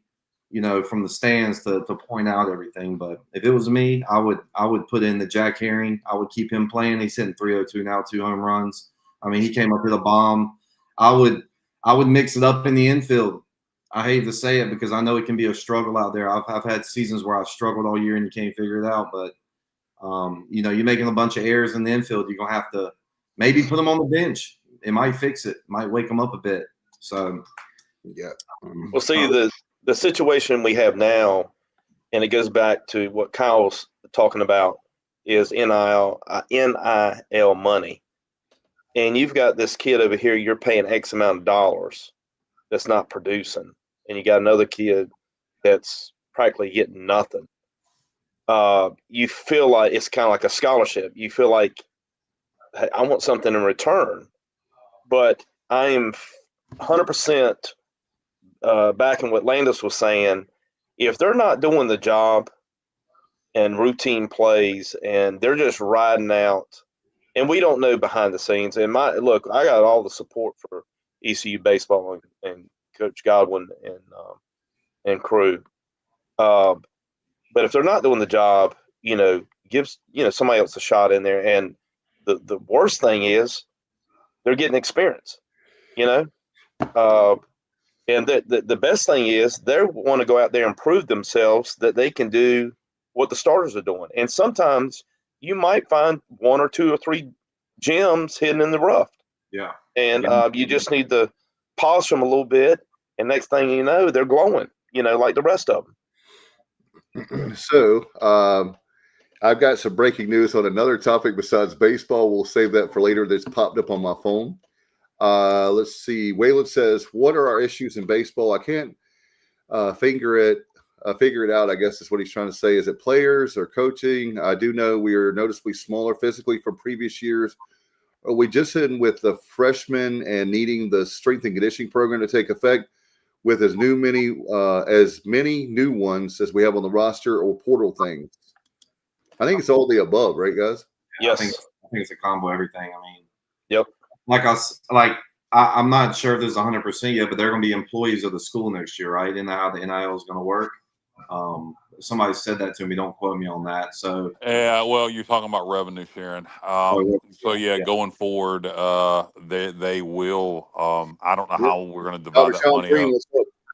from the stands to point out everything. But if it was me, I would put in the Jack Herring. I would keep him playing. He's hitting .302 now, 2 home runs. I mean, he came up with a bomb. I would mix it up in the infield. I hate to say it because I know it can be a struggle out there. I've had seasons where I've struggled all year and you can't figure it out. But you're making a bunch of errors in the infield. You're going to have to maybe put them on the bench. It might fix it. Might wake them up a bit. So, yeah. Well, see, the situation we have now, and it goes back to what Kyle's talking about, is NIL money. And you've got this kid over here, you're paying X amount of dollars that's not producing. And you got another kid that's practically getting nothing. You feel like it's kind of like a scholarship. You feel like, hey, I want something in return. But I am 100% back in what Landis was saying. If they're not doing the job and routine plays and they're just riding out, and we don't know behind the scenes. And I got all the support for ECU baseball and Coach Godwin and crew. But if they're not doing the job, gives somebody else a shot in there. And the worst thing is they're getting experience. And the best thing is they want to go out there and prove themselves that they can do what the starters are doing. And sometimes you might find 1 or 2 or 3 gems hidden in the rough. Yeah. And you just need to polish them a little bit. And next thing you know, they're glowing, like the rest of them. So I've got some breaking news on another topic besides baseball. We'll save that for later. That's popped up on my phone. Let's see. Waylon says, what are our issues in baseball? I can't figure it out, I guess is what he's trying to say. Is it players or coaching? I do know we are noticeably smaller physically from previous years. Are we just in with the freshmen and needing the strength and conditioning program to take effect with as many new ones as we have on the roster, or portal things? I think it's all the above, right, guys? Yes. I think it's a combo of everything. I mean, yep. I'm not sure if there's 100% yet, but they're going to be employees of the school next year, right? Isn't that how the NIL is going to work? Somebody said that to me. Don't quote me on that. So yeah, well, you're talking about revenue sharing. Going forward, they will. I don't know how we're going to divide that money up.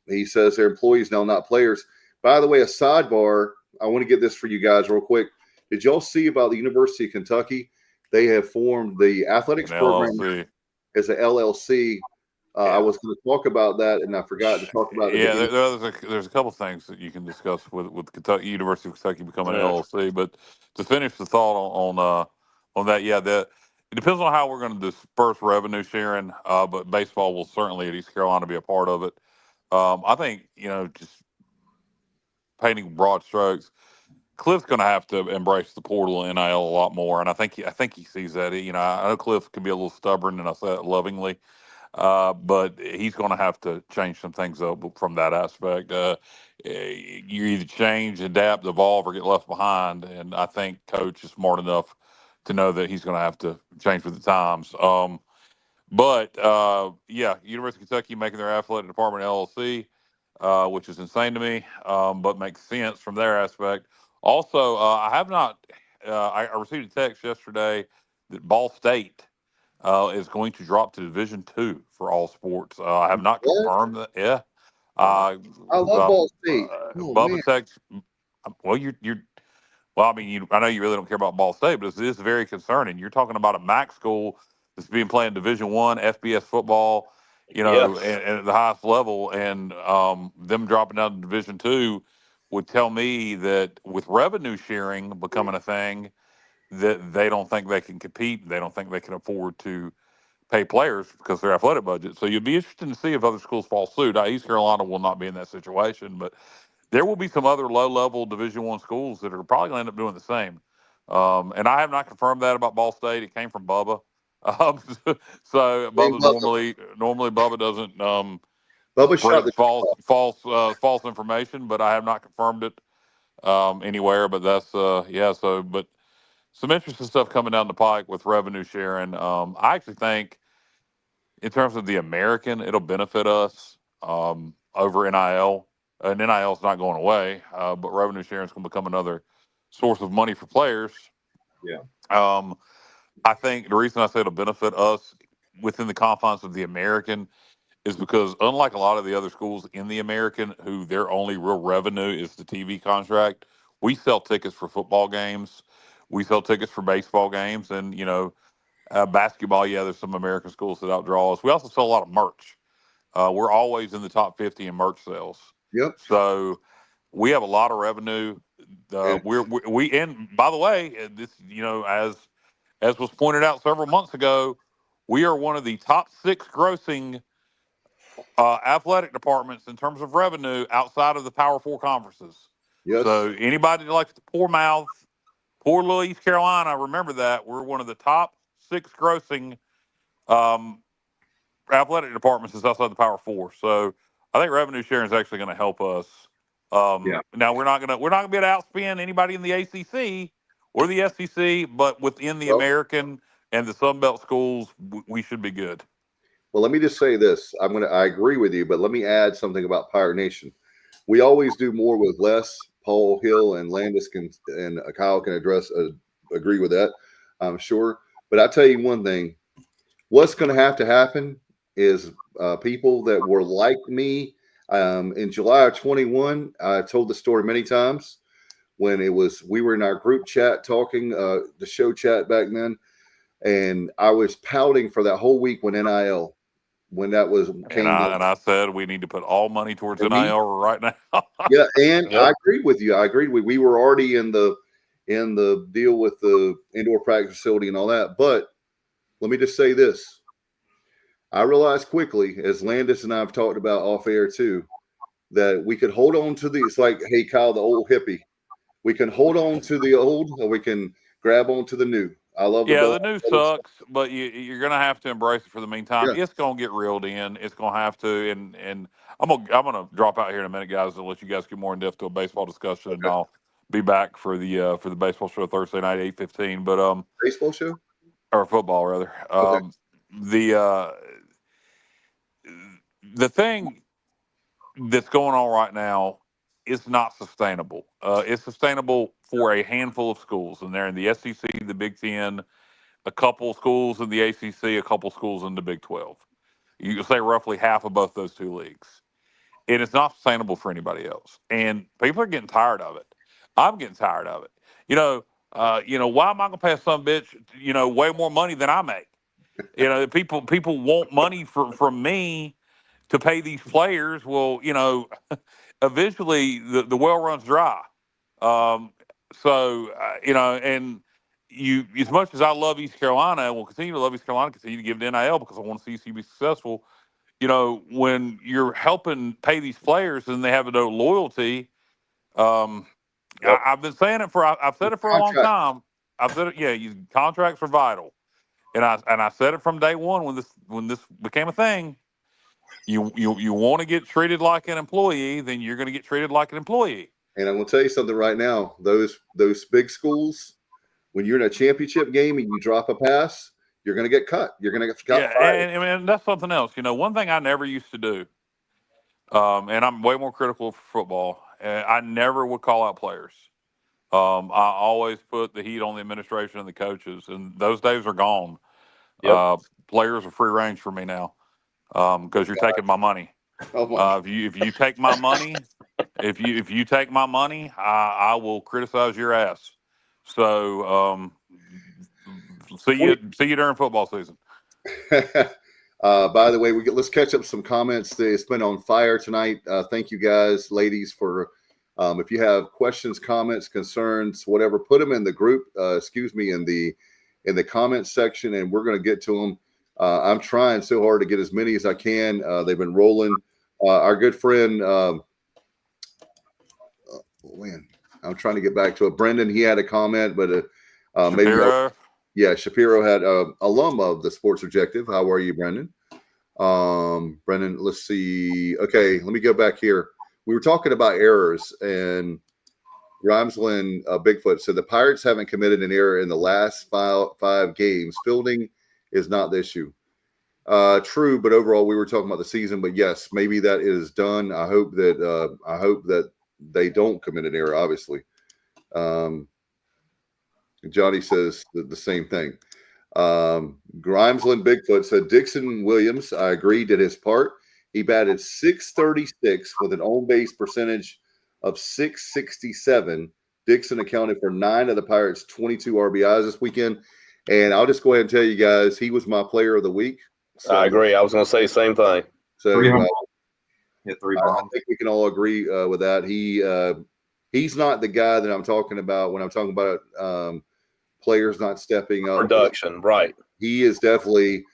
He says they're employees now, not players. By the way, a sidebar. I want to get this for you guys real quick. Did y'all see about the University of Kentucky? They have formed the athletics program as an LLC. I was going to talk about that, and I forgot to talk about it. Yeah, there's a couple things that you can discuss with Kentucky, University of Kentucky becoming an LLC. But to finish the thought on that, it depends on how we're going to disperse revenue sharing. But baseball will certainly at East Carolina be a part of it. I think just painting broad strokes, Cliff's going to have to embrace the portal and NIL a lot more, and I think he sees that. I know Cliff can be a little stubborn, and I say that lovingly. But he's going to have to change some things up from that aspect. You either change, adapt, evolve, or get left behind. And I think Coach is smart enough to know that he's going to have to change with the times. University of Kentucky making their athletic department LLC, which is insane to me, but makes sense from their aspect. Also, I have not. I received a text yesterday that Ball State is going to drop to Division II for all sports. I have not confirmed that. Yeah, I love Ball State. Bubba text. Well, you're. Well, I mean, I know you really don't care about Ball State, but it is very concerning. You're talking about a MAC school that's being playing Division I FBS football, and at the highest level, and them dropping down to Division II would tell me that with revenue sharing becoming a thing, that they don't think they can compete. They don't think they can afford to pay players because of their athletic budget. So you'd be interested to see if other schools fall suit. East Carolina will not be in that situation, but there will be some other low-level Division I schools that are probably going to end up doing the same. And I have not confirmed that about Ball State. It came from Bubba. So Bubba normally Bubba doesn't false information, but I have not confirmed it anywhere. But that's but some interesting stuff coming down the pike with revenue sharing. I actually think in terms of the American, it'll benefit us over NIL. And NIL is not going away, but revenue sharing is going to become another source of money for players. Yeah. I think the reason I say it'll benefit us within the confines of the American is because unlike a lot of the other schools in the American who their only real revenue is the TV contract, we sell tickets for football games. We sell tickets for baseball games and, basketball. Yeah, there's some American schools that outdraw us. We also sell a lot of merch. We're always in the top 50 in merch sales. Yep. So we have a lot of revenue. And by the way, this, as was pointed out several months ago, we are one of the top 6 grossing athletic departments in terms of revenue outside of the Power 4 conferences. Yes. So anybody that likes to poor little East Carolina, remember that we're one of the top 6 grossing athletic departments is outside the Power 4. So I think revenue sharing is actually going to help us. Now we're not going to be able to outspend anybody in the ACC or the SEC, but within the American and the Sun Belt schools, we should be good. Well, let me just say this. I agree with you, but let me add something about Pirate Nation. we always do more with less. Paul Hill and Landis and Kyle can agree with that, I'm sure. But I tell you one thing, what's going to happen is people that were like me in July of 21. I told the story many times when we were in our group chat talking, the show chat back then, and I was pouting for that whole week when NIL. When that came and I said we need to put all money towards NIL right now. Yeah, and I agreed with you. I agreed. We were already in the deal with the indoor practice facility and all that. But let me just say this: I realized quickly, as Landis and I have talked about off air too, that we could hold on to it's like, hey, Kyle, the old hippie. We can hold on to the old, or we can grab onto the new. I love the new sucks, but you're going to have to embrace it for the meantime. Yeah. It's going to get reeled in. It's going to have to, and I'm gonna drop out here in a minute, guys, to let you guys get more in depth to a baseball discussion, and I'll be back for the baseball show Thursday night 8:15. But baseball show or football rather. The thing that's going on right now is not sustainable. It's sustainable for a handful of schools, and they're in the SEC, the Big Ten, a couple schools in the ACC, a couple schools in the Big 12. You can say roughly half of both those two leagues. And it's not sustainable for anybody else. And people are getting tired of it. I'm getting tired of it. Why am I gonna pay some bitch, way more money than I make? People want money from me to pay these players. Well, eventually the well runs dry. And you, as much as I love East Carolina and will continue to love East Carolina, continue to give it NIL because I want to see ECU be successful. When you're helping pay these players and they have no loyalty, I've been saying it I've said it for a long time. I've said it. Yeah, contracts are vital, and I said it from day one when this became a thing. You want to get treated like an employee, then you're going to get treated like an employee. And I'm going to tell you something right now. Those big schools, when you're in a championship game and you drop a pass, you're going to get cut. You're going to get fired. And that's something else. One thing I never used to do, and I'm way more critical for football, I never would call out players. I always put the heat on the administration and the coaches, and those days are gone. Yep. Players are free range for me now because you're taking my money. If you take my money, if you take my money, I will criticize your ass. So see you during football season. By the way, let's catch up some comments. It's been on fire tonight. Thank you guys, ladies, for if you have questions, comments, concerns, whatever, put them in the group. In the comments section, and we're going to get to them. I'm trying so hard to get as many as I can. They've been rolling. Our good friend, I'm trying to get back to it. Brendan, he had a comment, but Shapiro. Shapiro had alum of the Sports Objective. How are you, Brendan? Brendan, let's see. Okay, let me go back here. We were talking about errors, and Grimesland Bigfoot said the Pirates haven't committed an error in the last five games. Fielding is not the issue. True, but overall, we were talking about the season. But yes, maybe that is done. I hope that they don't commit an error. Obviously, Johnny says the same thing. Grimesland Bigfoot said Dixon Williams, I agree, did his part. He batted .636 with an on-base percentage of .667. Dixon accounted for 9 of the Pirates' 22 RBIs this weekend. And I'll just go ahead and tell you guys, he was my player of the week. So, I agree. I was going to say the same thing. So hit 3 bombs. I think we can all agree with that. He's not the guy that I'm talking about when I'm talking about players not stepping up. Production, right. He is definitely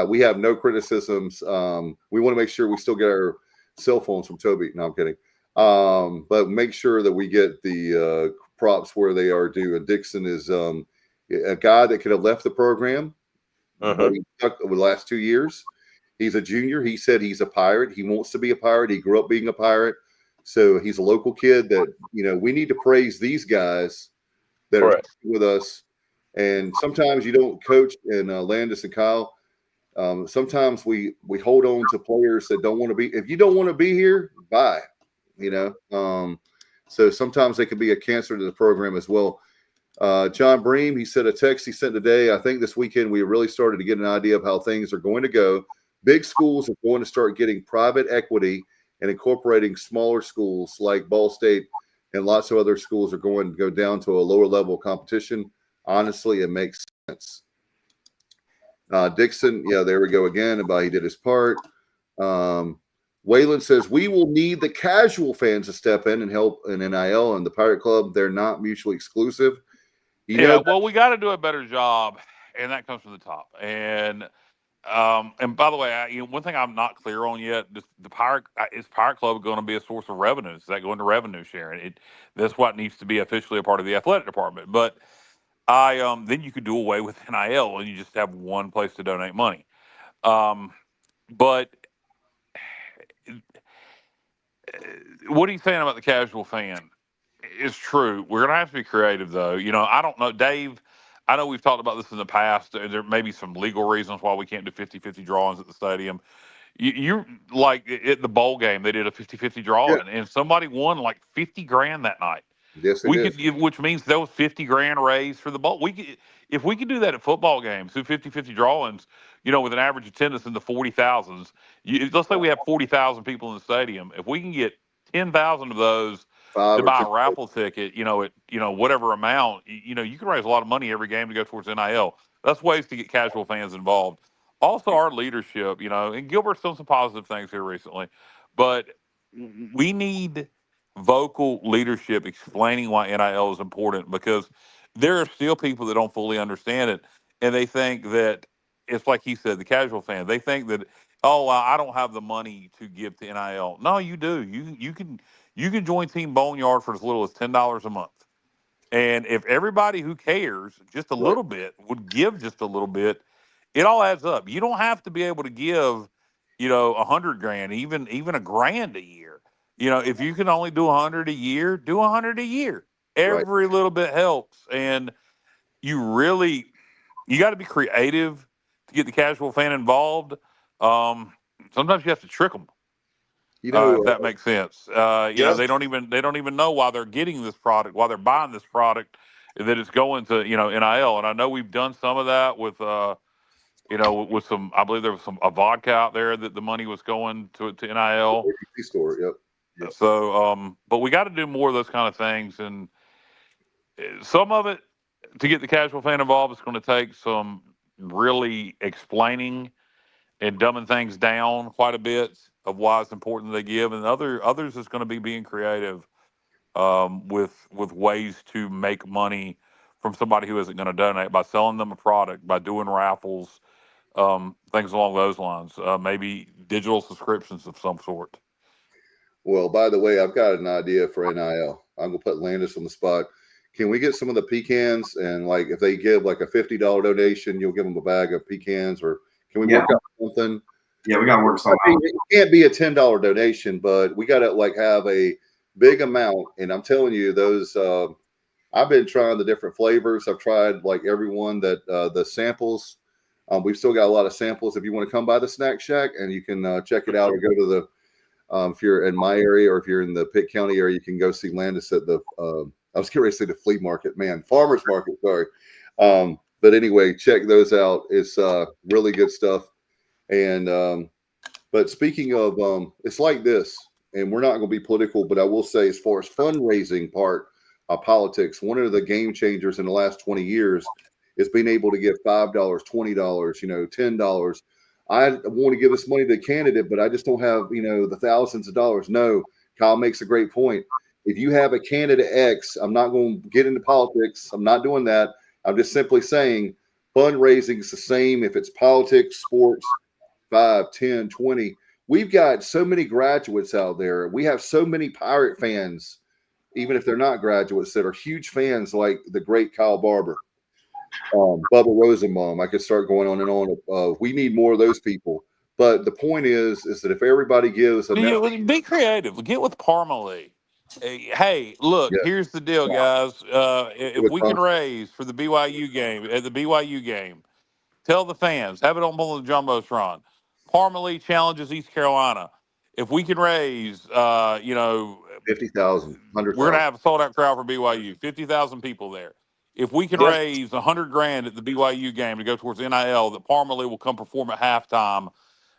we have no criticisms. We want to make sure we still get our cell phones from Toby. No, I'm kidding. But make sure that we get the props where they are due. And Dixon is a guy that could have left the program. But he stuck over the last 2 years. He's a junior. He said he's a Pirate. He wants to be a Pirate. He grew up being a Pirate. So he's a local kid that, we need to praise these guys that are with us. And sometimes you don't coach, and Landis and Kyle, sometimes we hold on to players that don't want to be. If you don't want to be here, bye. So sometimes they can be a cancer to the program as well. John Bream, he said a text he sent today. I think this weekend we really started to get an idea of how things are going to go. Big schools are going to start getting private equity and incorporating smaller schools like Ball State, and lots of other schools are going to go down to a lower level of competition. Honestly, it makes sense. Dixon, yeah, there we go again about he did his part. Waylon says, we will need the casual fans to step in and help in NIL and the Pirate Club. They're not mutually exclusive. Well, we got to do a better job, and that comes from the top. And by the way, one thing I'm not clear on yet: is Pirate Club going to be a source of revenue? Is that going to revenue sharing? That's what needs to be officially a part of the athletic department. But then you could do away with NIL, and you just have one place to donate money. But what are you saying about the casual fan? It's true. We're going to have to be creative, though. I don't know, Dave. I know we've talked about this in the past. There may be some legal reasons why we can't do 50-50 drawings at the stadium. You like at the bowl game, they did a 50-50 drawing, and somebody won like $50,000 that night. Yes, which means there was $50,000 raised for the bowl. If we could do that at football games, do 50-50 drawings, with an average attendance in the 40,000s. Let's say we have 40,000 people in the stadium. If we can get 10,000 of those to buy a raffle ticket, at whatever amount, you can raise a lot of money every game to go towards NIL. That's ways to get casual fans involved. Also, our leadership, and Gilbert's done some positive things here recently, but we need vocal leadership explaining why NIL is important, because there are still people that don't fully understand it, and they think that it's like he said, the casual fan. They think that, I don't have the money to give to NIL. No, you do. You can join Team Boneyard for as little as $10 a month. And if everybody who cares just a little bit would give just a little bit, it all adds up. You don't have to be able to give, $100,000, even $1,000 a year. If you can only do 100 a year, do 100 a year. Every little bit helps. And you got to be creative to get the casual fan involved. Sometimes you have to trick them. If that makes sense. They don't even know why they're getting this product, why they're buying this product, that it's going to, NIL. And I know we've done some of that with, with some, I believe there was a vodka out there that the money was going to NIL. Store, yep. So, but we got to do more of those kind of things. And some of it, to get the casual fan involved, it's going to take some really explaining and dumbing things down quite a bit of why it's important they give, and others is going to be being creative with ways to make money from somebody who isn't going to donate by selling them a product, by doing raffles, things along those lines. Maybe digital subscriptions of some sort. Well, by the way, I've got an idea for NIL. I'm going to put Landis on the spot. Can we get some of the pecans, and like if they give like a $50 donation, you'll give them a bag of pecans, or can we work out something? Yeah, we got to work something out. It can't be a $10 donation, but we got to like have a big amount. And I'm telling you, those I've been trying the different flavors. I've tried like everyone that the samples. We've still got a lot of samples. If you want to come by the Snack Shack, and you can check it out, or go to the if you're in my area, or if you're in the Pitt County area, you can go see Landis at the I was getting ready to say the flea market, farmers market, sorry. But anyway, check those out. It's really good stuff. And but speaking of it's like this, and we're not going to be political, but I will say, as far as fundraising part of politics, one of the game changers in the last 20 years is being able to give $5, $20, $10. I want to give this money to the candidate, but I just don't have, the thousands of dollars. No, Kyle makes a great point. If you have a candidate X, I'm not going to get into politics. I'm not doing that. I'm just simply saying fundraising is the same if it's politics, sports, 5, 10, 20. We've got so many graduates out there. We have so many Pirate fans, even if they're not graduates, that are huge fans, like the great Kyle Barber, Bubba Rosenbaum. I could start going on and on. We need more of those people. But the point is that if everybody gives be creative. Get with Parmalee. Hey, look, here's the deal, guys. If we can raise for the BYU game, at the BYU game, tell the fans, have it on the Jumbotron. Parmalee challenges East Carolina. If we can raise, 50,000, we're 100,000. going to have a sold out crowd for BYU, 50,000 people there. If we can raise $100,000 at the BYU game to go towards NIL, that Parmalee will come perform at halftime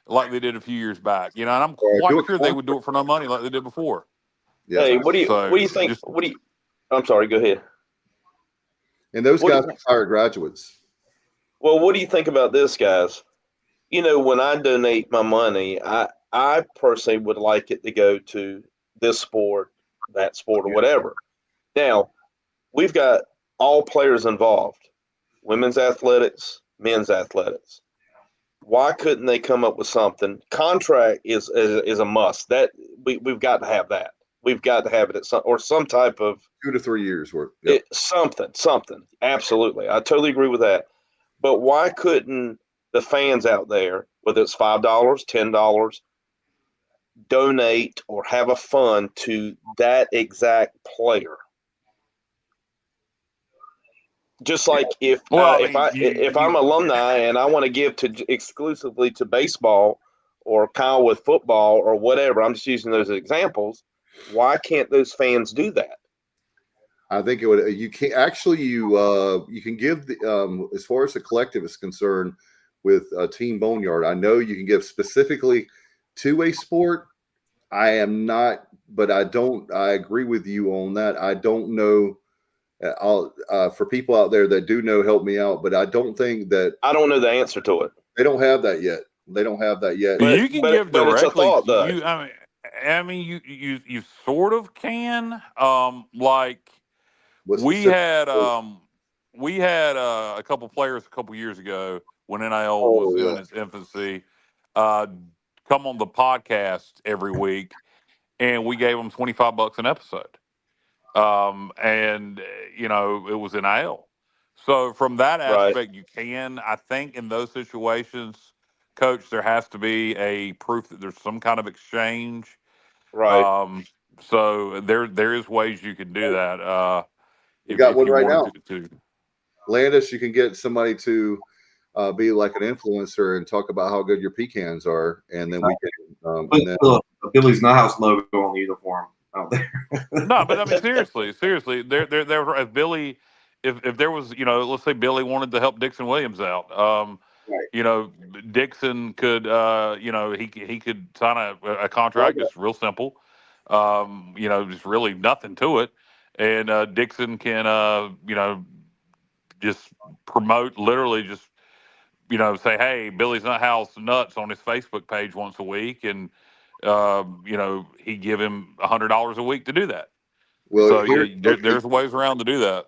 like they did a few years back. And I'm quite sure they would do it for no money like they did before. Yeah. Hey, what do you think? I'm sorry, go ahead. And those guys are Pirate graduates. Well, what do you think about this, guys? When I donate my money, I personally would like it to go to this sport, that sport, or whatever. Now, we've got all players involved, women's athletics, men's athletics. Why couldn't they come up with something? Contract is a must. That we've got to have that. We've got to have it at some type of 2 to 3 years worth. Yep. Something. Absolutely. I totally agree with that. But why couldn't the fans out there, whether it's $5, $10, donate or have a fund to that exact player? Just like if I'm alumni and I want to give exclusively to baseball or Kyle with football or whatever, I'm just using those examples. Why can't those fans do that? I think it would. You can actually you can give the as far as the collective is concerned with Team Boneyard. I know you can give specifically to a sport. I am not, but I don't. I agree with you on that. I don't know. For people out there that do know, help me out. But I don't think that I don't know the answer to it. They don't have that yet. But you can give directly. It's a thought, though. You sort of can. We had a couple players a couple years ago when NIL was in its infancy. Come on the podcast every week, and we gave them $25 an episode. It was NIL. So from that aspect, you can. I think in those situations, Coach, there has to be a proof that there's some kind of exchange. Right. So there is ways you can do that. You got one right now. Landis, you can get somebody to be like an influencer and talk about how good your pecans are, and then we can. Put Billy's Nuthouse logo on the uniform out there. No, but I mean seriously, there if Billy, if there was, let's say Billy wanted to help Dixon Williams out, Dixon could, he could sign a contract. It's real simple, just really nothing to it, and Dixon can, just promote, literally just, say, hey, Billy's Nuthouse Nuts on his Facebook page once a week, and he give him $100 a week to do that. Well, so there's ways around to do that.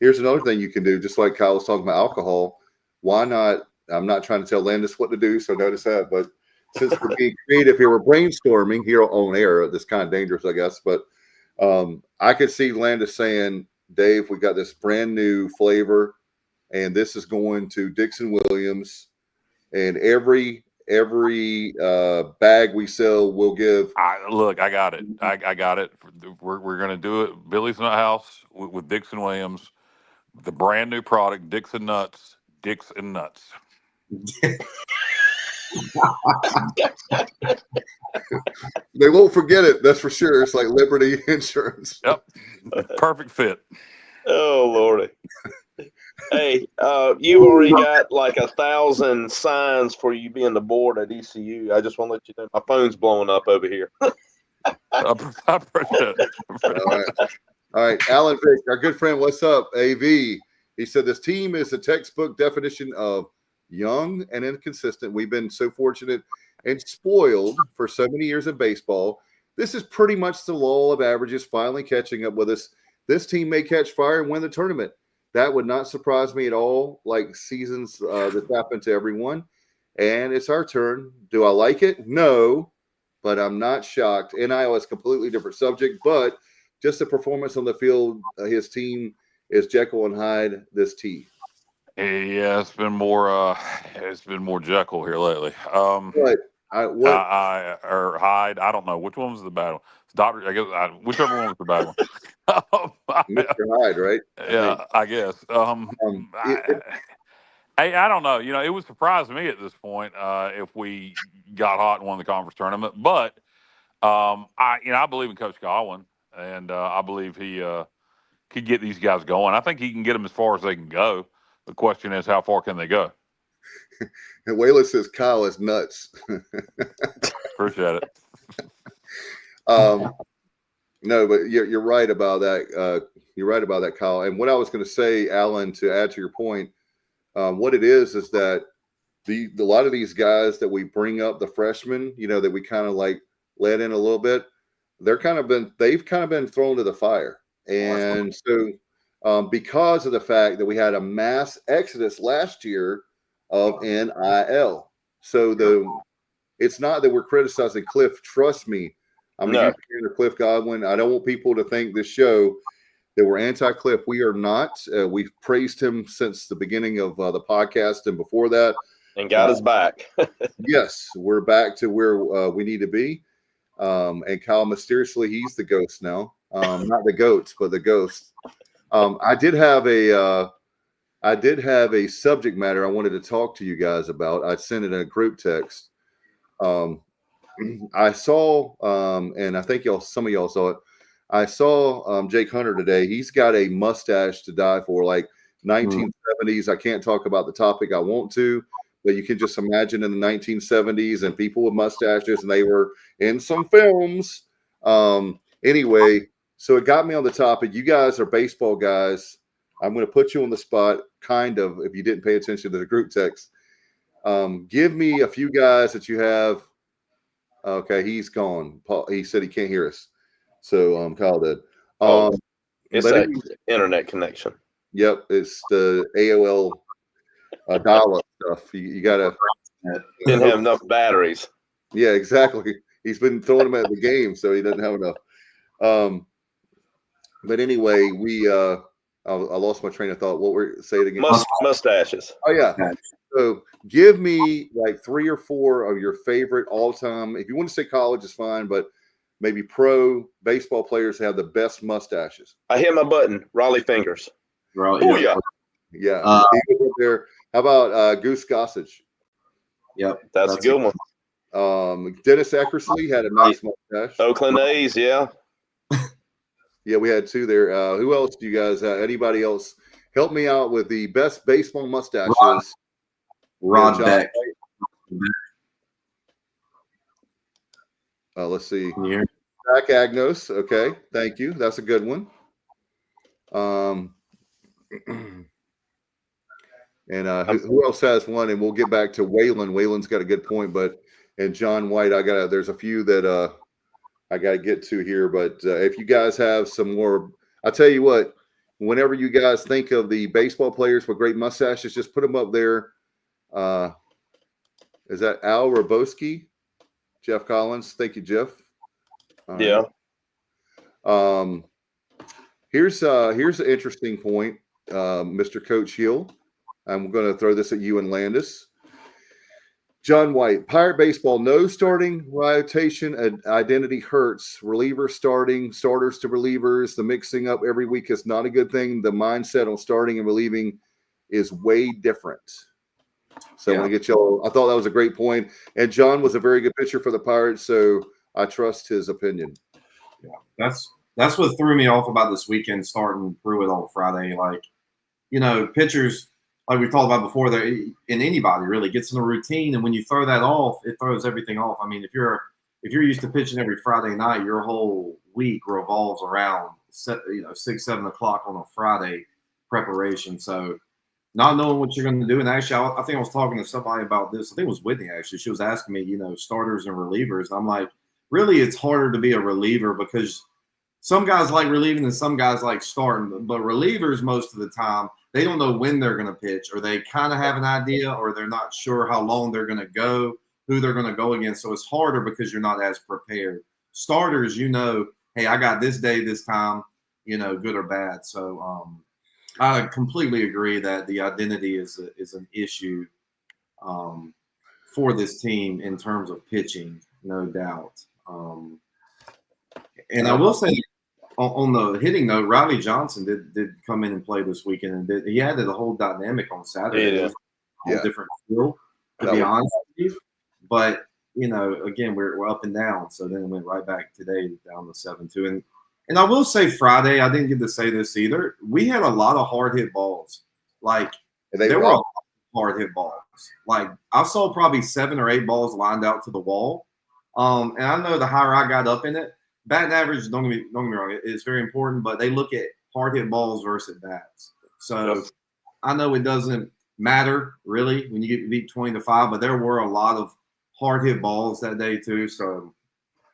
Here's another thing you can do, just like Kyle was talking about alcohol. Why not? I'm not trying to tell Landis what to do, so notice that. But since we're being creative here, we're brainstorming here on air. This kind of dangerous, I guess. But I could see Landis saying, Dave, we got this brand new flavor, and this is going to Dixon Williams, and every bag we sell we'll give. Look, I got it. I got it. We're going to do it. Billy's Nuthouse with Dixon Williams, the brand new product, Dixon Nuts. They won't forget it. That's for sure. It's like Liberty Insurance. Yep. Perfect fit. Oh, Lordy. Hey, you've already got like 1,000 signs for you being the board at ECU. I just want to let you know my phone's blowing up over here. I appreciate it. All right. Alan Vick, our good friend, what's up? AV. He said this team is the textbook definition of young and inconsistent. We've been so fortunate and spoiled for so many years in baseball. This is pretty much the law of averages finally catching up with us. This team may catch fire and win the tournament. That would not surprise me at all, like seasons that happen to everyone. And it's our turn. Do I like it? No, but I'm not shocked. NIL is a completely different subject, but just the performance on the field, his team is Jekyll and Hyde this team. Yeah, it's been more Jekyll here lately. Or Hyde. I don't know which one was the bad one. It's Doctor. I guess whichever one was the bad one. Mr. Hyde, right? Yeah, I guess. I don't know. It would surprise me at this point if we got hot and won the conference tournament. But I believe in Coach Godwin. and I believe he could get these guys going. I think he can get them as far as they can go. The question is, how far can they go? And Waylon says Kyle is nuts. Appreciate it. No, but you're right about that. You're right about that, Kyle. And what I was going to say, Alan, to add to your point, what it is that a lot of these guys that we bring up, the freshmen, that we kind of like let in a little bit, they've kind of been thrown to the fire. And so because of the fact that we had a mass exodus last year of NIL. So it's not that we're criticizing Cliff. Trust me, I'm a huge fan of Cliff Godwin. I don't want people to think this show that we're anti-Cliff. We are not. We've praised him since the beginning of the podcast and before that. And got us back. Yes, we're back to where we need to be. And Kyle, mysteriously, he's the ghost now. Not the goats, but the ghost. I did have a subject matter I wanted to talk to you guys about. I sent it in a group text. I saw, and I think some of y'all saw it. I saw Jake Hunter today. He's got a mustache to die for, like 1970s. I can't talk about the topic I want to, but you can just imagine in the 1970s and people with mustaches, and they were in some films. Anyway, so it got me on the topic. You guys are baseball guys. I'm going to put you on the spot, kind of, if you didn't pay attention to the group text. Give me a few guys that you have. Okay, he's gone. Paul, he said he can't hear us. So Kyle did. It's that internet connection. Yep, it's the AOL dial-up stuff. You got to. Didn't have enough batteries. Yeah, exactly. He's been throwing them at the game, so he doesn't have enough. But anyway, I lost my train of thought. What were say it again? Mustaches. Oh yeah. So give me like 3 or 4 of your favorite all-time. If you want to say college, is fine, but maybe pro baseball players have the best mustaches. I hit my button. Raleigh fingers. Raleigh, yeah. There. How about Goose Gossage? Yep, that's a good one. Dennis Eckersley had a nice mustache. Oakland A's, yeah. Yeah, we had 2 there. Who else do you guys have? Anybody else? Help me out with the best baseball mustaches. Rod Beck. Let's see. Zach Agnos. Okay, thank you. That's a good one. And who else has one? And we'll get back to Waylon. Waylon's got a good point, and John White. There's a few that I got to get to here, but if you guys have some more, I'll tell you what. Whenever you guys think of the baseball players with great mustaches, just put them up there. Is that Al Roboski? Jeff Collins. Thank you, Jeff. Yeah. Here's an interesting point, Mr. Coach Hill. I'm going to throw this at you and Landis. John White, Pirate baseball, no starting rotation identity hurts. Relievers starting, starters to relievers. The mixing up every week is not a good thing. The mindset on starting and relieving is way different. So I want to get y'all. I thought that was a great point. And John was a very good pitcher for the Pirates, so I trust his opinion. Yeah, that's what threw me off about this weekend starting Pruitt on Friday. Like, pitchers, like we talked about before, in anybody really gets in a routine, and when you throw that off, it throws everything off. I mean, if you're used to pitching every Friday night, your whole week revolves around 6, 7 o'clock on a Friday preparation. So not knowing what you're going to do, and actually, I think I was talking to somebody about this. I think it was Whitney actually. She was asking me, starters and relievers. And I'm like, really, it's harder to be a reliever because some guys like relieving and some guys like starting. But relievers, most of the time, they don't know when they're going to pitch, or they kind of have an idea, or they're not sure how long they're going to go, who they're going to go against. So it's harder because you're not as prepared. Starters, hey, I got this day, this time, good or bad. So I completely agree that the identity is an issue for this team in terms of pitching, no doubt. And I will say, on the hitting note, Riley Johnson did come in and play this weekend, and he added a whole dynamic on Saturday. Yeah. Different feel, to be honest with you. But again, we're up and down. So then it went right back today down to 7-2, and And I will say Friday, I didn't get to say this either. We had a lot of hard hit balls. Like there were a lot of hard hit balls. Like I saw probably 7 or 8 balls lined out to the wall. And I know the higher I got up in it, batting average, don't get me wrong, it's very important, but they look at hard hit balls versus bats. So I know it doesn't matter really when you get beat 20-5, but there were a lot of hard hit balls that day too. So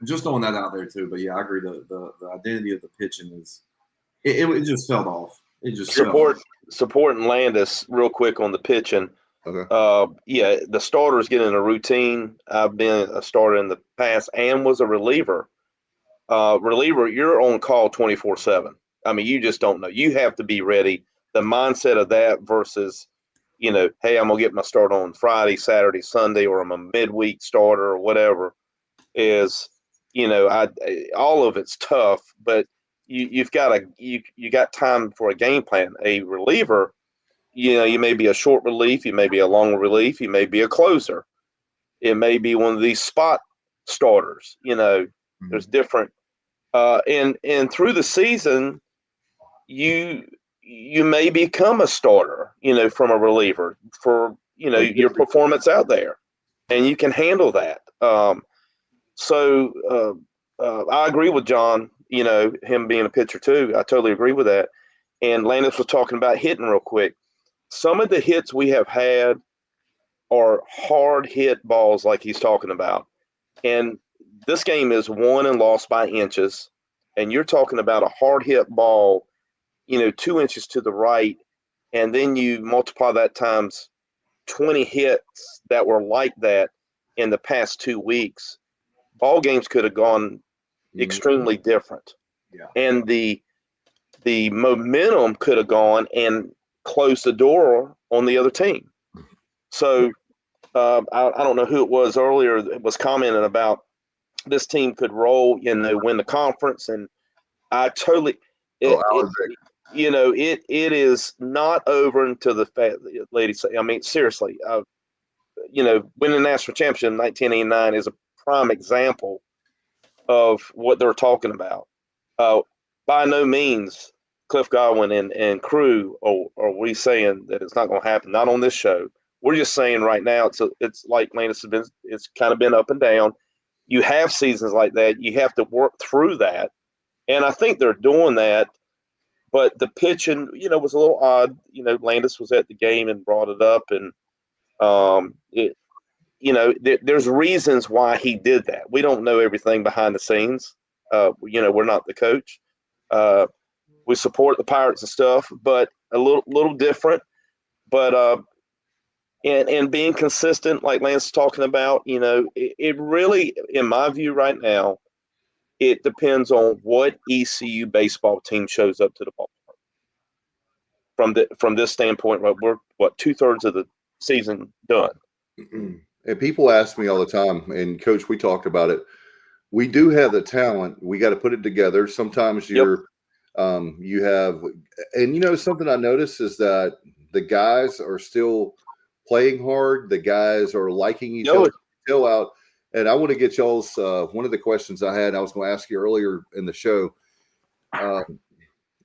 just throwing that out there too. But yeah, I agree. The identity of the pitching is it just fell off. It just supporting Landis real quick on the pitching. Okay. Yeah, the starters get in a routine. I've been a starter in the past and was a reliever. Reliever, you're on call 24/7. I mean, you just don't know. You have to be ready. The mindset of that versus, you know, hey, I'm gonna get my start on Friday, Saturday, Sunday, or I'm a midweek starter or whatever. Is, you know, all of it's tough, but you got time for a game plan. A reliever, you know, you may be a short relief, you may be a long relief, you may be a closer. It may be one of these spot starters. You know, there's different. And through the season, you may become a starter, you know, from a reliever for, you know, your performance out there, and you can handle that. So I agree with John, you know, him being a pitcher too. I totally agree with that. And Landis was talking about hitting real quick. Some of the hits we have had are hard hit balls like he's talking about. And this game is won and lost by inches. And you're talking about a hard hit ball, you know, 2 inches to the right. And then you multiply that times 20 hits that were like that in the past 2 weeks. Ball games could have gone extremely different. Yeah. And the momentum could have gone and closed the door on the other team. So I don't know who it was earlier that was commenting about this team could roll, you know, win the conference. And I totally, you know, it is not over until the ladies say, I mean, seriously, you know, winning the national championship in 1989 is a prime example of what they're talking about. By no means, Cliff Godwin and crew are we saying that it's not going to happen. Not on this show. We're just saying right now it's like Landis has been. It's kind of been up and down. You have seasons like that. You have to work through that, and I think they're doing that. But the pitching, you know, was a little odd. You know, Landis was at the game and brought it up, and you know, there's reasons why he did that. We don't know everything behind the scenes. You know, we're not the coach. We support the Pirates and stuff, but a little different. But and being consistent, like Lance is talking about, you know, it really, in my view right now, it depends on what ECU baseball team shows up to the ballpark. From this standpoint, we're 2/3 of the season done. And people ask me all the time, and Coach, we talked about it. We do have the talent. We got to put it together. Sometimes you have, and you know, something I noticed is that the guys are still playing hard. The guys are liking each other still out. And I want to get y'all's one of the questions I had. I was going to ask you earlier in the show. How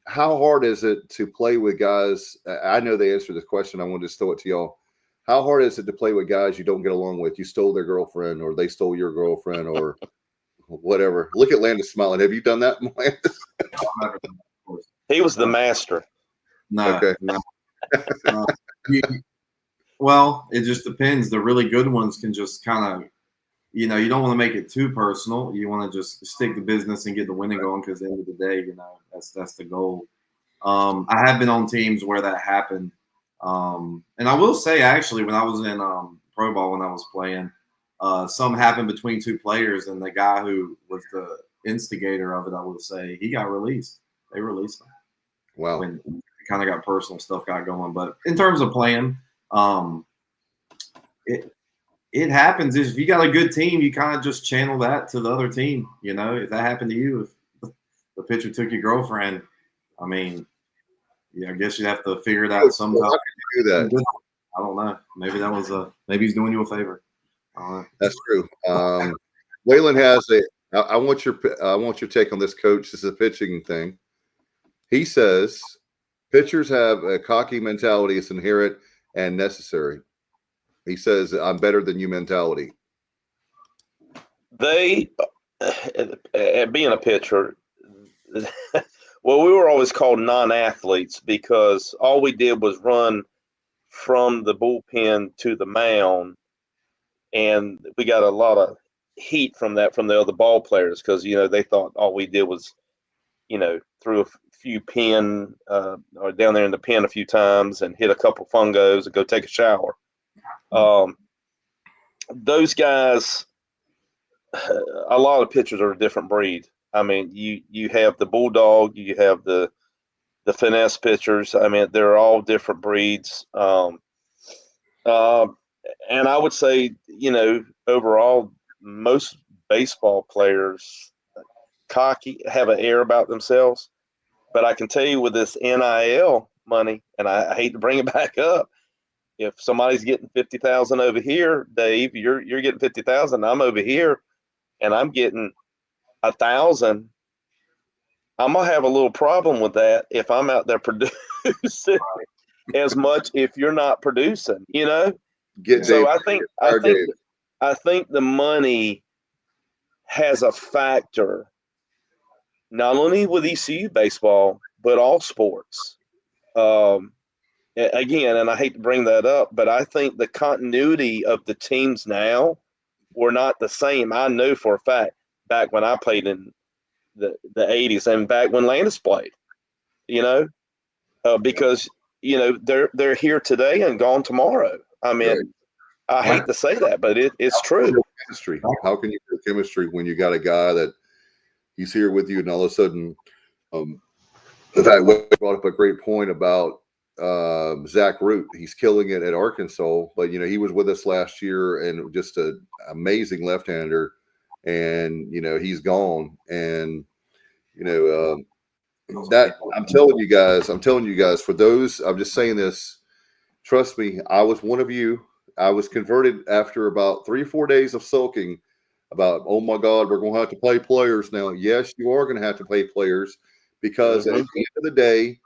hard is it to play with guys? I know the answer to this question. I want to just throw it to y'all. How hard is it to play with guys you don't get along with? You stole their girlfriend, or they stole your girlfriend, or whatever. Look at Landis smiling. Have you done that, Landis? He was the master. No. Okay. No. Well, it just depends. The really good ones can just kind of, you know, you don't want to make it too personal. You want to just stick to business and get the winning going, because at the end of the day, you know, that's the goal. I have been on teams where that happened. And I will say, actually, when I was in pro ball, when I was playing, something happened between two players, and the guy who was the instigator of it, I would say, he got released. They released him. Wow. When kind of got personal stuff got going. But in terms of playing, it happens. If you got a good team, you kind of just channel that to the other team. You know, if that happened to you, if the pitcher took your girlfriend, I mean, yeah, I guess you have to figure it out sometime. How can you do that? I don't know. Maybe maybe he's doing you a favor. That's true. Waylon has I want your take on this, Coach. This is a pitching thing. He says pitchers have a cocky mentality. It's inherent and necessary. He says, I'm better than you mentality. They, being a pitcher, well, we were always called non-athletes because all we did was run from the bullpen to the mound, and we got a lot of heat from that from the other ball players because, they thought all we did was, threw a few pin or down there in the pen a few times and hit a couple fungos and go take a shower. Those guys, a lot of pitchers are a different breed. I mean, you have the bulldog, you have the finesse pitchers. I mean, they're all different breeds. And I would say, overall, most baseball players have an air about themselves. But I can tell you with this NIL money, and I hate to bring it back up, if somebody's getting 50,000 over here, Dave, you're getting 50,000. I'm over here, and I'm getting 1,000. I'm gonna have a little problem with that if I'm out there producing as much if you're not producing. So I think the money has a factor, not only with ECU baseball but all sports. Again, and I hate to bring that up, but I think the continuity of the teams now were not the same. I know for a fact back when I played in the 80s and back when Landis played, because, they're here today and gone tomorrow. I mean, right. I hate to say that, but it's true. Chemistry. How can you do chemistry when you got a guy that he's here with you and all of a sudden, in fact, we brought up a great point about Zach Root. He's killing it at Arkansas, but he was with us last year and just an amazing left-hander, and he's gone. And that I'm telling you guys, for those, I'm just saying this, trust me, I was one of you. I was converted after about 3 or 4 days of sulking about, oh my God, we're going to have to play players now. Yes, you are going to have to play players because at the end of the day,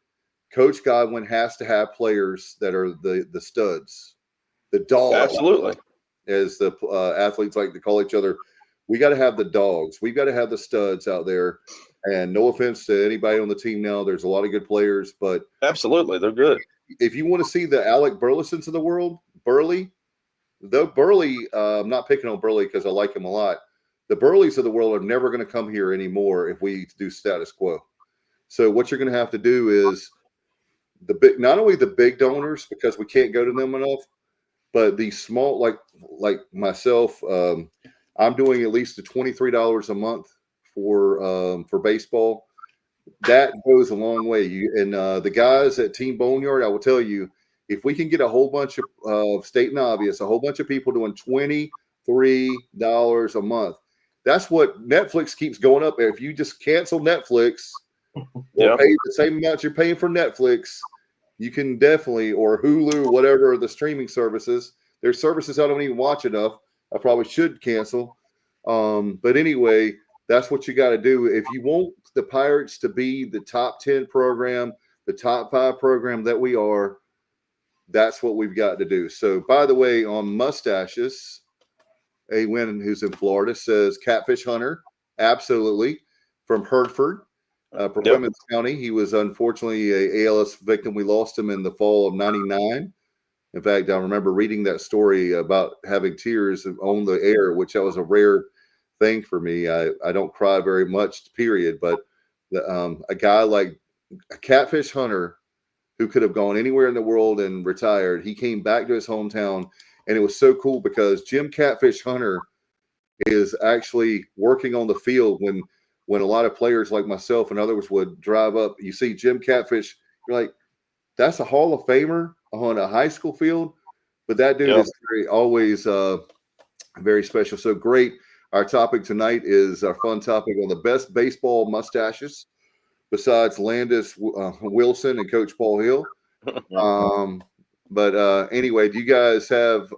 Coach Godwin has to have players that are the studs, the dogs. Absolutely. As the athletes like to call each other. We got to have the dogs. We've got to have the studs out there. And no offense to anybody on the team now. There's a lot of good players, but absolutely, they're good. If you want to see the Alec Burlesons of the world, I'm not picking on Burley because I like him a lot. The Burleys of the world are never going to come here anymore if we do status quo. So what you're going to have to do is not only the big donors, because we can't go to them enough, but the small, like myself, I'm doing at least $23 a month for baseball. That goes a long way. The guys at Team Boneyard, I will tell you, if we can get a whole bunch of state and obvious, a whole bunch of people doing $23 a month, that's what Netflix keeps going up. If you just cancel Netflix, or pay the same amount you're paying for Netflix, you can definitely, or Hulu, whatever the streaming services. There's services I don't even watch enough. I probably should cancel. But anyway, that's what you got to do. If you want the Pirates to be the top 10 program, the top 5 program that we are, that's what we've got to do. So, by the way, on mustaches, a win who's in Florida says Catfish Hunter, absolutely, from Hertford, from Clemens County. He was unfortunately a ALS victim. We lost him in the fall of '99. In fact, I remember reading that story about having tears on the air, which that was a rare thing for me. I don't cry very much, period. But a guy like a Catfish Hunter, who could have gone anywhere in the world and retired, he came back to his hometown, and it was so cool because Jim Catfish Hunter is actually working on the field when a lot of players like myself and others would drive up. You see Jim Catfish, you're like, that's a Hall of Famer on a high school field, but that dude is always very special. So great. Our topic tonight is our fun topic on the best baseball mustaches, besides Landis Wilson and Coach Paul Hill. But anyway, do you guys have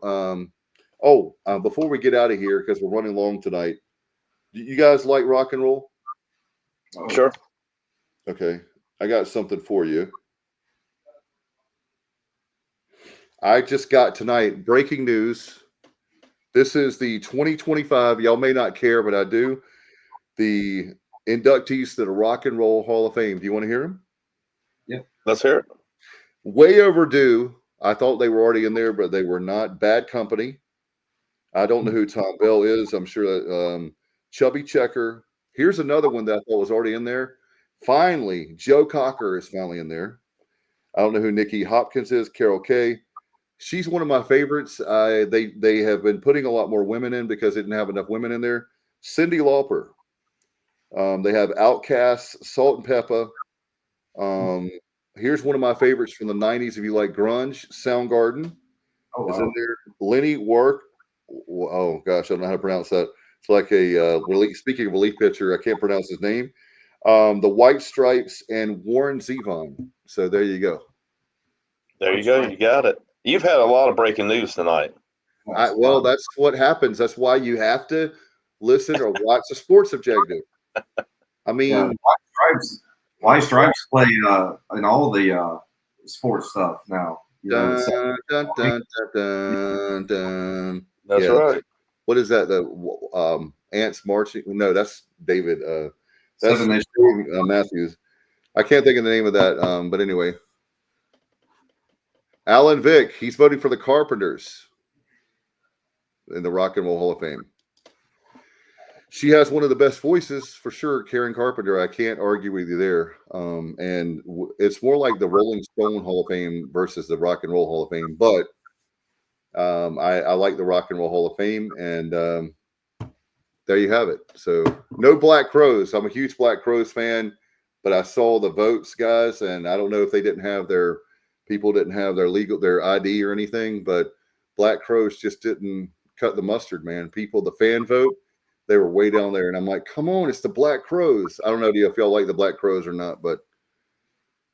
before we get out of here, because we're running long tonight, You guys like rock and roll? Sure. Okay. I got something for you. I just got tonight breaking news. This is the 2025. Y'all may not care, but I do. The inductees to the Rock and Roll Hall of Fame. Do you want to hear them? Yeah. Let's hear it. Way overdue. I thought they were already in there, but they were not. Bad Company. I don't know who Tom Bell is. I'm sure that Chubby Checker. Here's another one that I thought was already in there. Finally, Joe Cocker is finally in there. I don't know who Nikki Hopkins is. Carol Kay. She's one of my favorites. They have been putting a lot more women in because they didn't have enough women in there. Cyndi Lauper. They have Outkast, Salt and Pepper. Here's one of my favorites from the 90s. If you like grunge, Soundgarden is in there. Lenny Work. Oh, gosh, I don't know how to pronounce that. It's like a speaking of relief pitcher, I can't pronounce his name. The White Stripes and Warren Zevon. So there you go. There you go. You got it. You've had a lot of breaking news tonight. Well, that's what happens. That's why you have to listen or watch the Sports Objective. I mean, White Stripes play in all the sports stuff now. Dun, dun, dun, dun, dun. That's right. What is that? The ants marching? No, that's David. That's Matthews. I can't think of the name of that. But anyway, Alan Vick. He's voting for the Carpenters in the Rock and Roll Hall of Fame. She has one of the best voices for sure, Karen Carpenter. I can't argue with you there. And it's more like the Rolling Stone Hall of Fame versus the Rock and Roll Hall of Fame. But I like the Rock and Roll Hall of Fame, and there you have it. So no Black Crowes. I'm a huge Black Crowes fan, but I saw the votes, guys, and I don't know if they didn't have their their ID or anything, but Black Crowes just didn't cut the mustard, man. The fan vote, they were way down there, and I'm like, come on, it's the Black Crowes. I don't know if y'all like the Black Crowes or not, but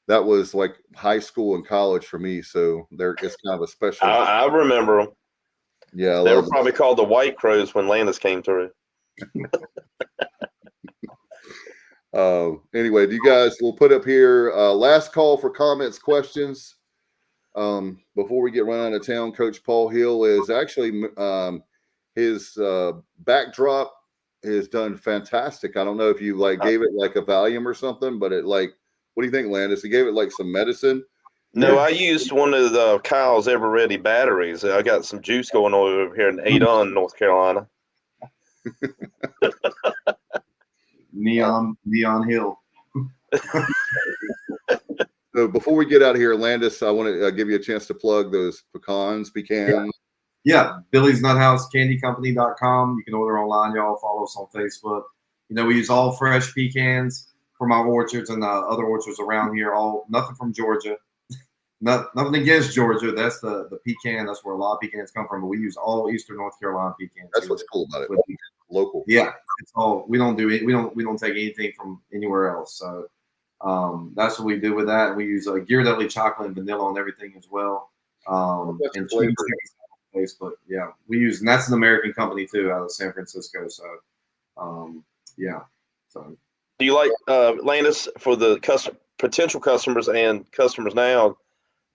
that was like high school and college for me, so it's kind of a special. I remember them. Yeah, they were probably called the White Crowes when Landis came through. Anyway, we'll put up here last call for comments, questions. Before we get run out of town, Coach Paul Hill is actually his backdrop is done fantastic. I don't know if you gave it like a Valium or something, but what do you think, Landis? He gave it like some medicine. No, I used one of the Kyle's Ever Ready batteries. I got some juice going on over here in Adon, North Carolina. Neon Hill. So before we get out of here, Landis, I want to give you a chance to plug those pecans. Yeah, Billy's Nuthouse CandyCompany.com. You can order online, y'all. Follow us on Facebook. We use all fresh pecans from our orchards and other orchards around here. Nothing from Georgia. Nothing against Georgia. That's the pecan. That's where a lot of pecans come from. But we use all Eastern North Carolina pecans. That's what's cool about it. Local. Yeah, it's all. We don't do it. We don't take anything from anywhere else. So that's what we do with that. And we use Ghirardelli chocolate and vanilla on everything as well. And Facebook. Yeah, we use, and that's an American company too, out of San Francisco. So, yeah. So, do you like Landis, for the potential customers and customers now,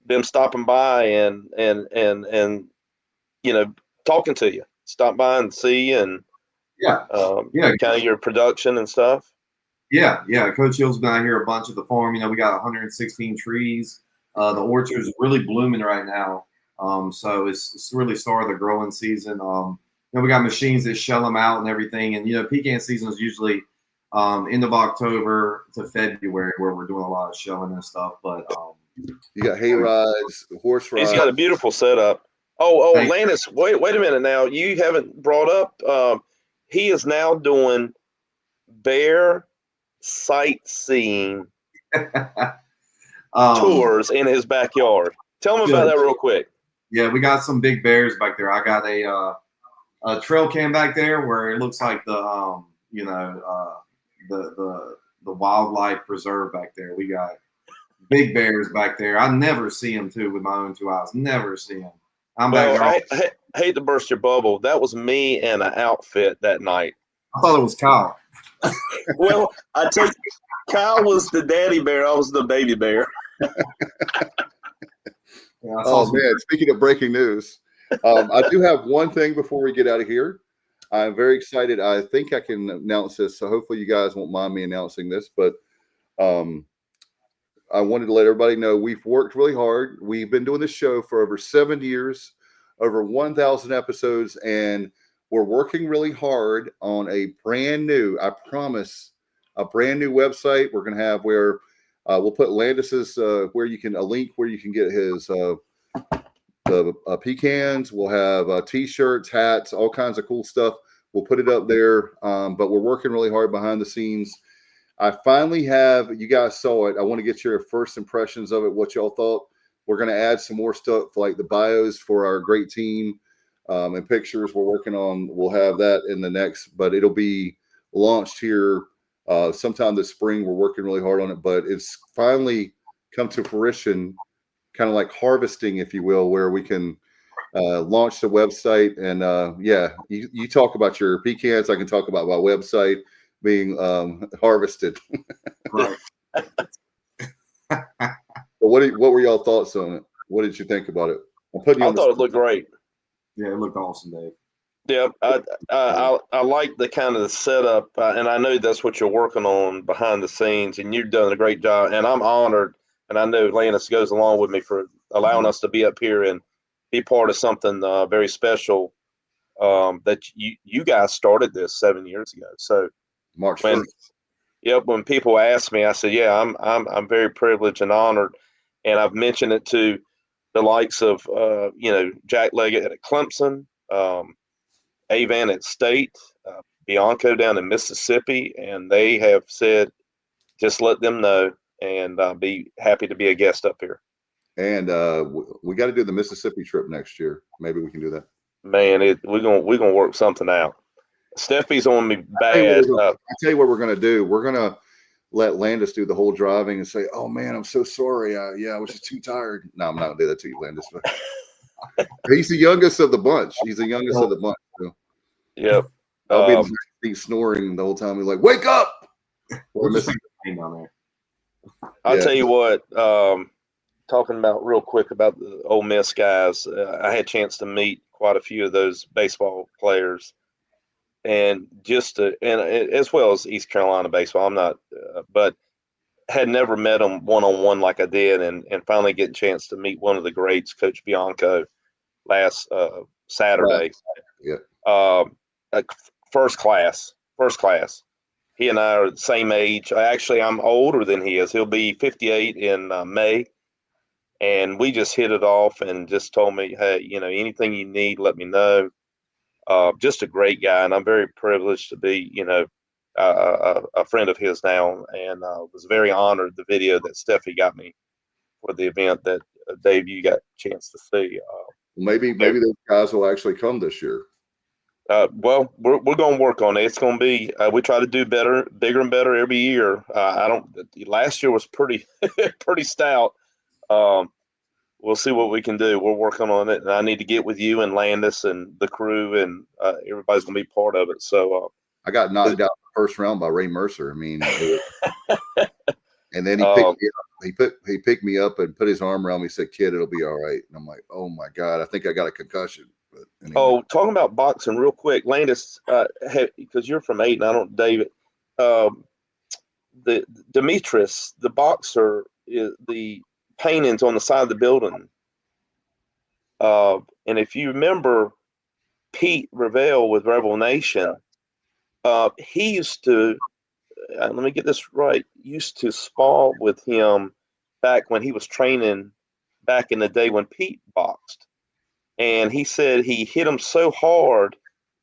them stopping by and talking to you, stop by and see and kind of your production and stuff? Yeah. Coach Hill's been out here a bunch at the farm. We got 116 trees. The orchard is really blooming right now. So it's really started the growing season. We got machines that shell them out and everything. And, pecan season is usually end of October to February, where we're doing a lot of shelling and stuff. But you got hay rides, horse rides. He's got a beautiful setup. Oh, Landis, wait a minute now. You haven't brought up he is now doing bear sightseeing tours in his backyard. Tell him about that real quick. Yeah, we got some big bears back there. I got a trail cam back there where it looks like the wildlife preserve back there. We got big bears back there. I never see them too with my own two eyes. Never see them. I hate to burst your bubble. That was me and an outfit that night. I thought it was Kyle. Well, I tell you, Kyle was the daddy bear. I was the baby bear. Oh man! Speaking of breaking news, I do have one thing before we get out of here. I'm very excited. I think I can announce this, so hopefully you guys won't mind me announcing this. But I wanted to let everybody know we've worked really hard. We've been doing this show for over 7 years, over 1,000 episodes, and we're working really hard on a brand new, I promise, a brand new website. We're going to have where we'll put Landis's where you can a link where you can get his the pecans. We'll have t-shirts, hats, all kinds of cool stuff. We'll put it up there, but we're working really hard behind the scenes. I finally have, you guys saw it. I want to get your first impressions of it, what y'all thought. We're going to add some more stuff like the bios for our great team and pictures we're working on. We'll have that in the next, but it'll be launched here sometime this spring. We're working really hard on it, but it's finally come to fruition, kind of like harvesting, if you will, where we can launch the website. And yeah, you talk about your pecans. I can talk about my website being harvested. Right. But what were y'all thoughts on it? What did you think about it? I thought it looked great. Yeah, it looked awesome, Dave. Yeah, I like the kind of the setup, and I know that's what you're working on behind the scenes, and you've done a great job. And I'm honored, and I know Landis goes along with me for allowing us to be up here and be part of something very special. That you guys started this 7 years ago. So March 1st. Yep. When people ask me, I said, "Yeah, I'm very privileged and honored," and I've mentioned it to the likes of Jack Leggett at Clemson, Avan at State, Bianco down in Mississippi, and they have said, "Just let them know," and I'll be happy to be a guest up here. And we got to do the Mississippi trip next year. Maybe we can do that. Man, we're gonna work something out. Steffi's on me bad. I'll tell you what we're going to do. We're going to let Landis do the whole driving and say, "Oh man, I'm so sorry. I was just too tired." No, I'm not going to do that to you, Landis. But he's the youngest of the bunch. He's the youngest of the bunch. So. Yep. I'll be in the backseat snoring the whole time. He's like, "Wake up!" We're missing the down there. I'll tell you what. Talking about real quick about the Ole Miss guys, I had a chance to meet quite a few of those baseball players. And as well as East Carolina baseball, I'm not, but had never met them one-on-one like I did, and finally getting a chance to meet one of the greats, Coach Bianco, last Saturday. Yeah. First class. He and I are the same age. Actually, I'm older than he is. He'll be 58 in May. And we just hit it off and just told me, "Hey, anything you need, let me know." Just a great guy, and I'm very privileged to be, a friend of his now, and was very honored the video that Steffi got me for the event that Dave, you got a chance to see. Maybe those guys will actually come this year. Well, we're going to work on it. It's going to be we try to do better, bigger and better every year. Last year was pretty pretty stout. We'll see what we can do. We're working on it, and I need to get with you and Landis and the crew, and everybody's going to be part of it. So I got knocked out in the first round by Ray Mercer. I mean, and then he picked me up and put his arm around me. And said, "Kid, it'll be all right." And I'm like, "Oh my God, I think I got a concussion." But anyway. Oh, talking about boxing real quick, Landis, because you're from 8, and I don't, David. The Demetrius, the boxer, is the paintings on the side of the building. And if you remember Pete Revelle with Rebel Nation, he used to, let me get this right, used to spar with him back when he was training back in the day when Pete boxed. And he said he hit him so hard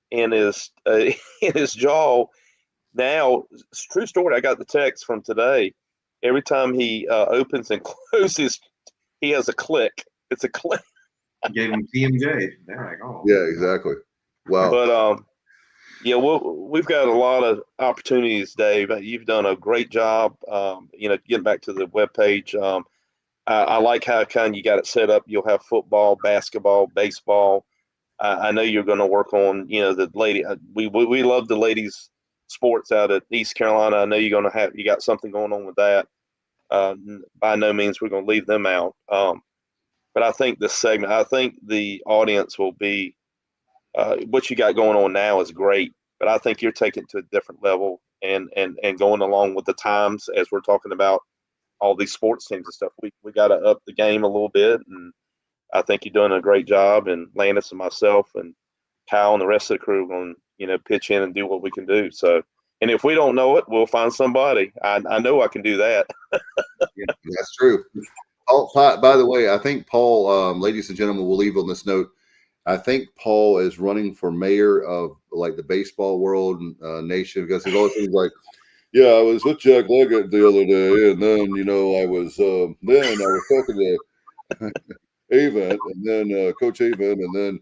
in his jaw. Now, it's a true story. I got the text from today. Every time he opens and closes, he has a click. It's a click. Gave him TMJ. They're like, oh. Yeah, exactly. Wow. But yeah, we've got a lot of opportunities, Dave. You've done a great job. Getting back to the webpage. I like how kind you got it set up. You'll have football, basketball, baseball. I know you're going to work on, the lady. We love the ladies sports out at East Carolina. I know you got something going on with that. By no means we're going to leave them out. But I think this segment, I think the audience will be, what you got going on now is great, but I think you're taking it to a different level and going along with the times as we're talking about all these sports teams and stuff. We got to up the game a little bit, and I think you're doing a great job. And Landis and myself and Kyle and the rest of the crew are going to, pitch in and do what we can do. So, and if we don't know it, we'll find somebody. I know I can do that. Yeah, that's true. Oh, by the way, I think Paul, ladies and gentlemen, we'll leave on this note. I think Paul is running for mayor of like the baseball world nation, because he's always things like, yeah, I was with Jack Leggett the other day, and then I was talking to Avent, and then Coach Avent, and then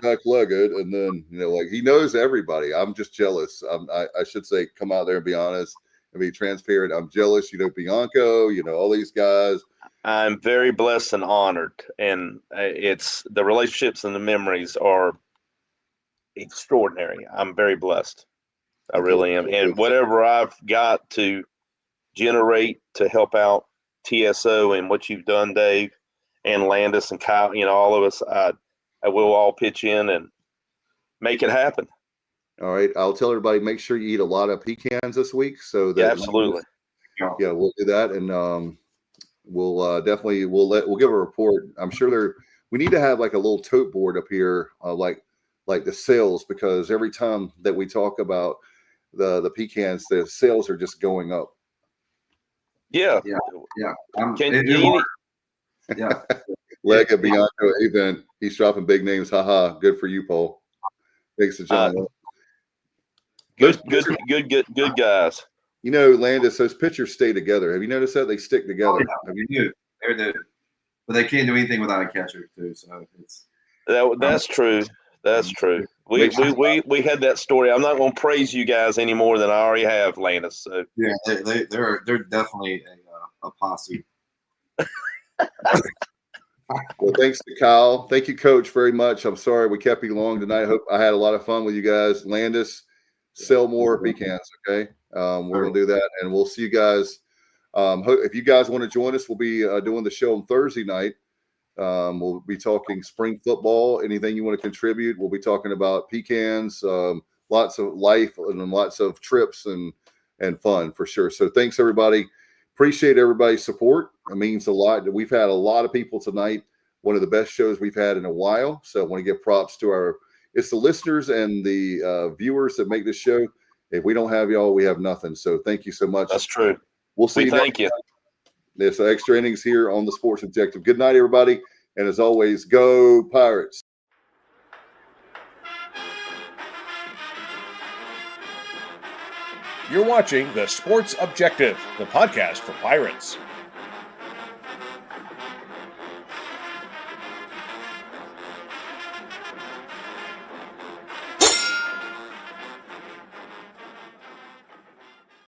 Jack Leggett, and then like he knows everybody. I'm just jealous. I should say, come out there and be honest and be transparent. I'm jealous. Bianco, all these guys. I'm very blessed and honored, and it's the relationships and the memories are extraordinary. I'm very blessed. I really am. And whatever I've got to generate to help out TSO and what you've done, Dave, and Landis and Kyle, all of us, I will all pitch in and make it happen. All right. I'll tell everybody, make sure you eat a lot of pecans this week. So that yeah, absolutely. Yeah, we'll do that. And we'll definitely, we'll give a report. I'm sure we need to have like a little tote board up here, like the sales, because every time that we talk about the pecans, the sales are just going up. Yeah. Lega, Bianco, Avent, he's dropping big names. Haha, good for you, Paul. Thanks to John. Good guys. Landis, those pitchers stay together. Have you noticed that? They stick together. Oh, yeah. But they can't do anything without a catcher too. So that's true. That's true. We had that story. I'm not going to praise you guys any more than I already have, Landis. So yeah, they're definitely a posse. Well, thanks to Kyle. Thank you, Coach, very much. I'm sorry we kept you long tonight. Hope I had a lot of fun with you guys. Landis, sell more pecans, okay? We're going to do that, and we'll see you guys. If you guys want to join us, we'll be doing the show on Thursday night. We'll be talking spring football. Anything you want to contribute, we'll be talking about pecans, lots of life and lots of trips and fun for sure. So thanks, everybody. Appreciate everybody's support. It means a lot. We've had a lot of people tonight. One of the best shows we've had in a while. So I want to give props to it's the listeners and the viewers that make this show. If we don't have y'all, we have nothing. So thank you so much. That's true. We'll see you. Thank you. There's extra innings here on the Sports Objective. Good night, everybody. And as always, go Pirates. You're watching the Sports Objective, the podcast for Pirates.